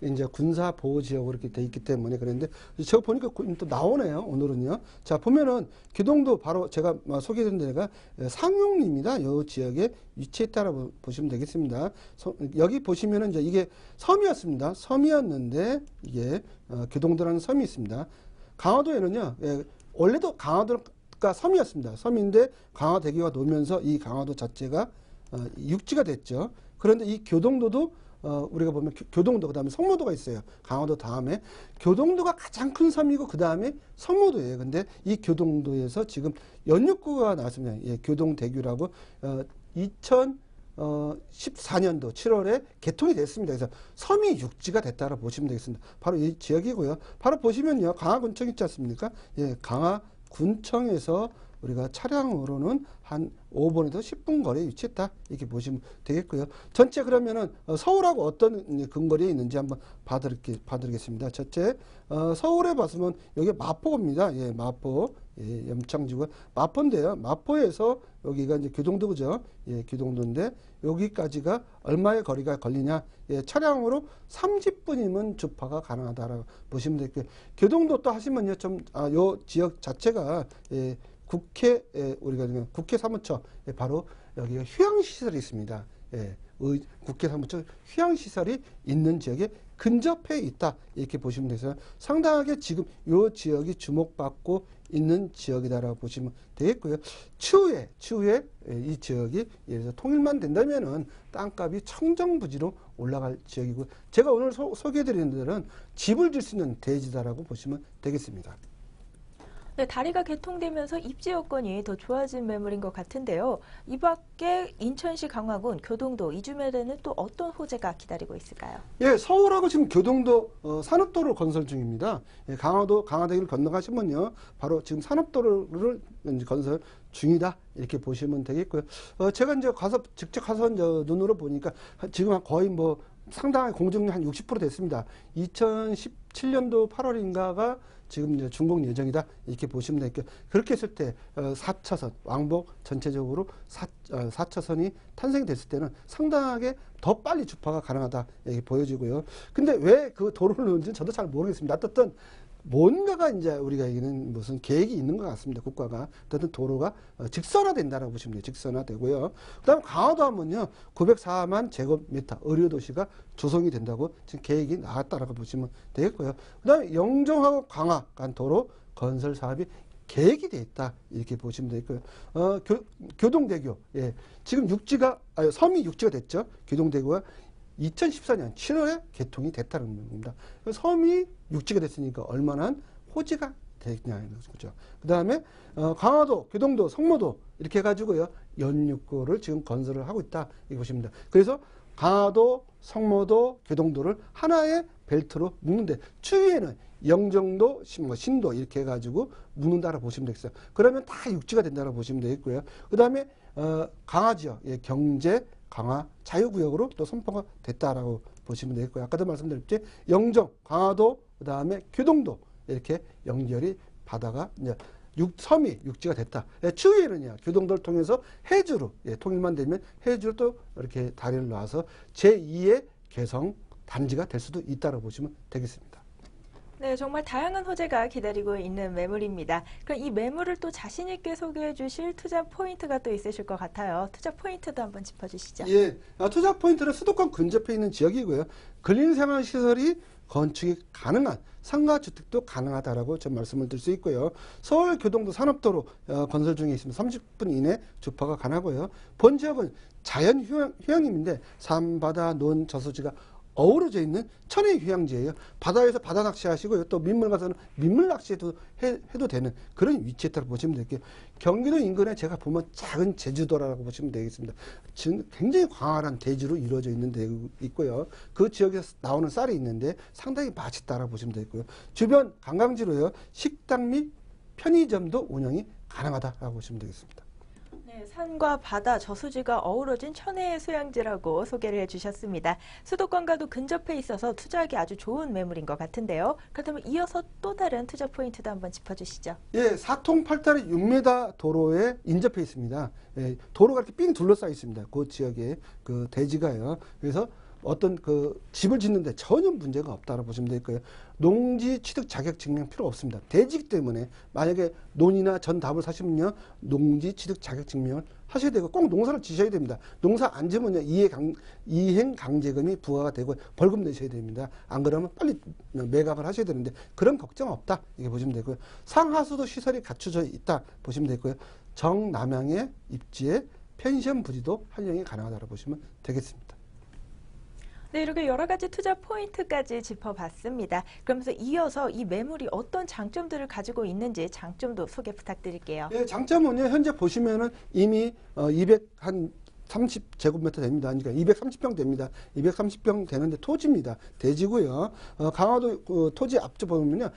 S5: 이제 군사 보호 지역으로 이렇게 돼 있기 때문에 그런데 제가 보니까 또 나오네요. 오늘은요. 자 보면은 교동도 바로 제가 소개해드린 데가 상용리입니다. 이 지역에 위치했다라고 보시면 되겠습니다. 여기 보시면은 이제 이게 섬이었습니다. 섬이었는데 이게 교동도라는 섬이 있습니다. 강화도에는요. 원래도 강화도가 섬이었습니다. 섬인데 강화대교가 놓으면서 이 강화도 자체가 육지가 됐죠. 그런데 이 교동도도 우리가 보면 교동도 그다음에 성모도가 있어요. 강화도 다음에 교동도가 가장 큰 섬이고 그 다음에 성모도예요. 근데 이 교동도에서 지금 연육구가 나왔습니다. 예, 교동대교라고 2014년도 7월에 개통이 됐습니다. 그래서 섬이 육지가 됐다고 보시면 되겠습니다. 바로 이 지역이고요. 바로 보시면요. 강화군청 있지 않습니까? 예, 강화군청에서 우리가 차량으로는 한 5분에서 10분 거리에 위치했다. 이렇게 보시면 되겠고요. 전체 그러면은 서울하고 어떤 근거리에 있는지 한번 봐드리겠습니다. 첫째, 서울에 봤으면 여기 마포입니다. 예, 마포. 예, 염창지구 마포인데요. 마포에서 여기가 이제 교동도죠. 예, 교동도인데 여기까지가 얼마의 거리가 걸리냐? 예, 차량으로 30분이면 주파가 가능하다라고 보시면 되겠고요. 교동도 또 하시면요, 요 지역 자체가 국회 우리가 국회 사무처 바로 여기가 휴양시설이 있습니다. 예, 국회 사무처 휴양시설이 있는 지역에 근접해 있다 이렇게 보시면 되세요. 상당하게 지금 이 지역이 주목받고 있는 지역이다라고 보시면 되겠고요. 추후에 이 지역이 예를 들어서 통일만 된다면은 땅값이 청정부지로 올라갈 지역이고 제가 오늘 소개해드리는 데는 집을 질 수 있는 대지다라고 보시면 되겠습니다.
S4: 네, 다리가 개통되면서 입지 여건이 더 좋아진 매물인 것 같은데요. 이 밖에 인천시 강화군, 교동도 이 주변에는 또 어떤 호재가 기다리고 있을까요?
S5: 예, 서울하고 지금 교동도 산업도로 건설 중입니다. 예, 강화대교를 건너가시면요, 바로 지금 산업도로를 건설 중이다 이렇게 보시면 되겠고요. 제가 이제 직접 가서 눈으로 보니까 지금 거의 상당히 공정률 한 60% 됐습니다. 2017년도 8월인가가 지금 이제 준공 예정이다 이렇게 보시면 되겠고요. 그렇게 했을 때 4차선 왕복 전체적으로 4차선이 탄생됐을 때는 상당하게 더 빨리 주파가 가능하다 이렇게 보여지고요. 근데 왜 그 도로를 넣는지는 저도 잘 모르겠습니다. 어쨌든 뭔가가 이제 우리가 얘기는 무슨 계획이 있는 것 같습니다. 국가가. 어쨌든 도로가 직선화된다라고 보시면 돼요. 직선화되고요. 그 다음에 강화도 하면요. 904만 제곱미터 의료도시가 조성이 된다고 지금 계획이 나왔다라고 보시면 되겠고요. 그 다음에 영종하고 강화 간 도로 건설 사업이 계획이 돼 있다. 이렇게 보시면 되겠고요. 교동대교. 예. 지금 섬이 육지가 됐죠. 교동대교가 2014년 7월에 개통이 됐다는 겁니다. 섬이 육지가 됐으니까 얼마나 호재가 되냐는 거죠. 그 다음에 강화도, 교동도, 성모도 이렇게 해가지고요. 연육구를 지금 건설을 하고 있다. 이렇게 보시면 됩니다. 그래서 강화도, 성모도, 교동도를 하나의 벨트로 묶는데 추위에는 영종도, 신도 이렇게 해가지고 묶는다라고 보시면 되겠어요. 그러면 다 육지가 된다라고 보시면 되겠고요. 그 다음에 강화지역, 예, 경제 강화 자유구역으로 또 선포가 됐다라고 보시면 되겠고요. 아까도 말씀드렸지 영종, 강화도, 그 다음에 교동도 이렇게 연결이 바다가 이제 섬이 육지가 됐다. 예, 추후에는요 교동도를 통해서 해주로 통일만 되면 해주로 또 이렇게 다리를 놔서 제2의 개성 단지가 될 수도 있다라고 보시면 되겠습니다.
S4: 네, 정말 다양한 호재가 기다리고 있는 매물입니다. 그럼 이 매물을 또 자신 있게 소개해 주실 투자 포인트가 또 있으실 것 같아요. 투자 포인트도 한번 짚어주시죠.
S5: 예, 투자 포인트는 수도권 근접해 있는 지역이고요. 근린생활시설이 건축이 가능한 상가주택도 가능하다라고 좀 말씀을 드릴 수 있고요. 서울 교동도 산업도로 건설 중에 있으면 30분 이내 주파가 가능하고요. 본 지역은 자연 휴양림인데 산, 바다, 논, 저수지가 어우러져 있는 천혜 휴양지예요. 바다에서 바다 낚시하시고요. 또 민물 가서는 민물 낚시도 해도 되는 그런 위치에 따라 보시면 될게요. 경기도 인근에 제가 보면 작은 제주도라고 보시면 되겠습니다. 지금 굉장히 광활한 대지로 이루어져 있는 데 있고요. 그 지역에서 나오는 쌀이 있는데 상당히 맛있다라고 보시면 되겠고요. 주변 관광지로요. 식당 및 편의점도 운영이 가능하다라고 보시면 되겠습니다.
S4: 네, 산과 바다, 저수지가 어우러진 천혜의 휴양지라고 소개를 해주셨습니다. 수도권과도 근접해 있어서 투자하기 아주 좋은 매물인 것 같은데요. 그렇다면 이어서 또 다른 투자 포인트도 한번 짚어주시죠.
S5: 예, 4통8달의 6m 도로에 인접해 있습니다. 예, 도로가 이렇게 삥 둘러싸여 있습니다. 그 지역에 그 대지가요. 그래서 어떤 그 집을 짓는데 전혀 문제가 없다고 보시면 될 거예요. 농지 취득 자격 증명 필요 없습니다. 대지기 때문에 만약에 논이나 전답을 사시면요, 농지 취득 자격 증명을 하셔야 되고 꼭 농사를 지셔야 됩니다. 농사 안 지면요, 이행 강제금이 부과가 되고 벌금 내셔야 됩니다. 안 그러면 빨리 매각을 하셔야 되는데 그런 걱정 없다 이렇게 보시면 되고요. 상하수도 시설이 갖춰져 있다 보시면 되고요. 정남향의 입지에 펜션 부지도 활용이 가능하다고 보시면 되겠습니다.
S4: 네, 이렇게 여러 가지 투자 포인트까지 짚어봤습니다. 그러면서 이어서 이 매물이 어떤 장점들을 가지고 있는지 장점도 소개 부탁드릴게요.
S5: 예, 장점은요, 현재 보시면은 이미 30제곱미터 됩니다. 그러니까 230평 됩니다. 230평 되는데 토지입니다. 대지고요. 강화도 그 토지 앞쪽 보면요,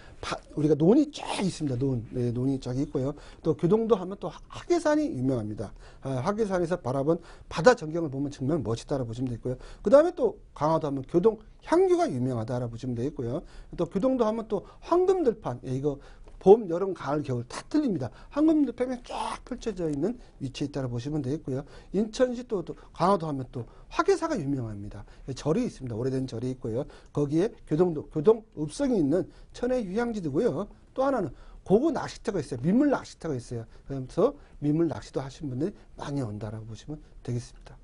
S5: 우리가 논이 쫙 있습니다. 네, 논이 쫙 있고요. 또 교동도 하면 또 화계산이 유명합니다. 화계산에서 바라본 바다 전경을 보면 정말 멋있다라고 보시면 되고요. 그 다음에 또 강화도 하면 교동 향교가 유명하다라고 보시면 되겠고요. 또 교동도 하면 또 황금들판, 이거 봄, 여름, 가을, 겨울 다 틀립니다. 황금들판이 쫙 펼쳐져 있는 위치에 있다고 보시면 되겠고요. 인천시 또 강화도 하면 또 화계사가 유명합니다. 절이 있습니다. 오래된 절이 있고요. 거기에 교동 읍성이 있는 천혜 휴양지도고요. 또 하나는 고고 낚시터가 있어요. 민물 낚시터가 있어요. 그래서 민물 낚시도 하시는 분들이 많이 온다라고 보시면 되겠습니다.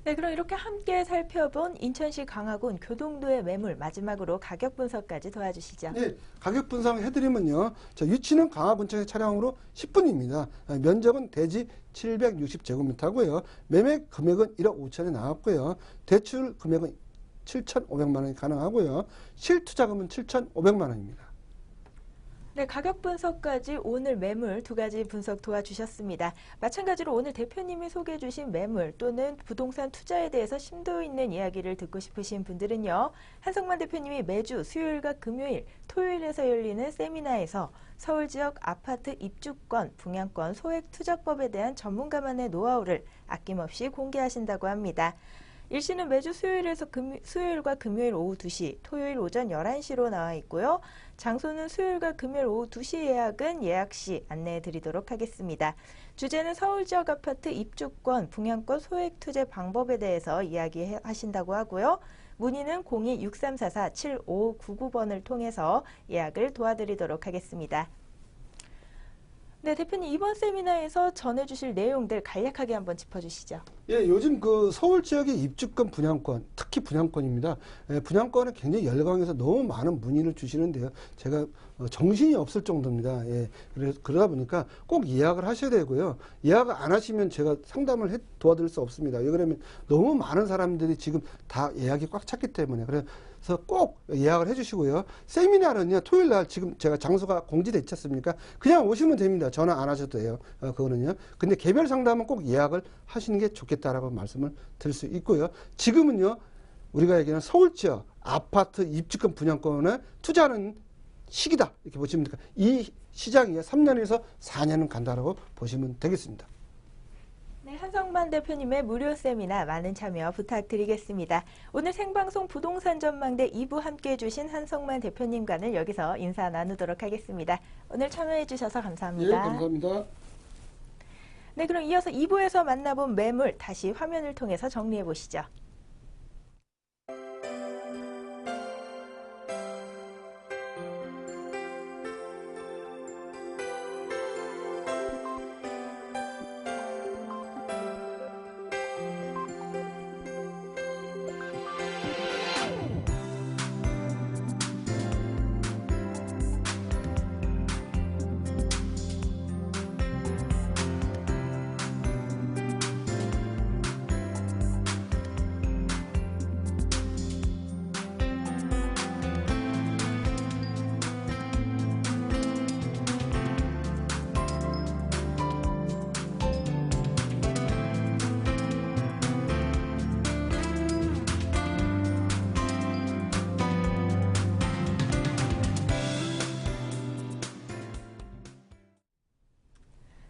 S4: 네, 그럼 이렇게 함께 살펴본 인천시 강화군 교동도의 매물, 마지막으로 가격 분석까지 도와주시죠.
S5: 네, 가격 분석 해드리면요. 위치는 강화군청의 차량으로 10분입니다. 면적은 대지 760제곱미터고요. 매매 금액은 1억 5천에 나왔고요. 대출 금액은 7,500만 원이 가능하고요. 실투자금은 7,500만 원입니다.
S4: 네, 가격 분석까지 오늘 매물 두 가지 분석 도와주셨습니다. 마찬가지로 오늘 대표님이 소개해 주신 매물 또는 부동산 투자에 대해서 심도 있는 이야기를 듣고 싶으신 분들은요. 한성만 대표님이 매주 수요일과 금요일, 토요일에서 열리는 세미나에서 서울 지역 아파트 입주권, 분양권, 소액 투자법에 대한 전문가만의 노하우를 아낌없이 공개하신다고 합니다. 일시는 매주 수요일과 금요일 오후 2시, 토요일 오전 11시로 나와 있고요. 장소는 수요일과 금요일 오후 2시 예약은 예약 시 안내해 드리도록 하겠습니다. 주제는 서울 지역 아파트 입주권, 분양권 소액 투자 방법에 대해서 이야기하신다고 하고요. 문의는 02-6344-7599번을 통해서 예약을 도와드리도록 하겠습니다. 네, 대표님 이번 세미나에서 전해주실 내용들 간략하게 한번 짚어주시죠.
S5: 예, 요즘 그 서울 지역의 입주권 분양권, 특히 분양권입니다. 분양권에 굉장히 열광해서 너무 많은 문의를 주시는데요. 제가 정신이 없을 정도입니다. 예, 그러다 보니까 꼭 예약을 하셔야 되고요. 예약을 안 하시면 제가 상담을 도와드릴 수 없습니다. 왜 그러면 너무 많은 사람들이 지금 다 예약이 꽉 찼기 때문에. 그래서 꼭 예약을 해주시고요. 세미나는요, 토요일 날 지금 제가 장소가 공지돼 있지 않습니까? 그냥 오시면 됩니다. 전화 안 하셔도 돼요. 그거는요. 근데 개별 상담은 꼭 예약을 하시는 게 좋겠다라고 말씀을 드릴 수 있고요. 지금은요, 우리가 얘기하는 서울 지역 아파트 입주권 분양권에 투자하는 시기다. 이렇게 보시면 됩니다. 이 시장이 3년에서 4년은 간다라고 보시면 되겠습니다.
S4: 네, 한성만 대표님의 무료 세미나 많은 참여 부탁드리겠습니다. 오늘 생방송 부동산 전망대 2부 함께해 주신 한성만 대표님과는 여기서 인사 나누도록 하겠습니다. 오늘 참여해 주셔서 감사합니다.
S5: 예, 감사합니다.
S4: 네, 그럼 이어서 2부에서 만나본 매물 다시 화면을 통해서 정리해 보시죠.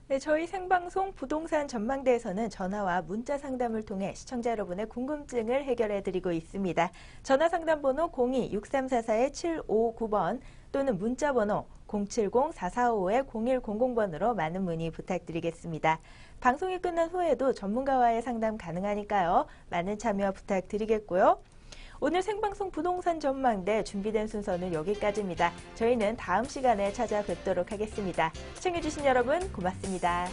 S4: 네, 저희 생방송 부동산 전망대에서는 전화와 문자 상담을 통해 시청자 여러분의 궁금증을 해결해 드리고 있습니다. 전화 상담 번호 02-6344-7559번 또는 문자 번호 070-445-0100번으로 많은 문의 부탁드리겠습니다. 방송이 끝난 후에도 전문가와의 상담 가능하니까요. 많은 참여 부탁드리겠고요. 오늘 생방송 부동산 전망대 준비된 순서는 여기까지입니다. 저희는 다음 시간에 찾아뵙도록 하겠습니다. 시청해주신 여러분 고맙습니다.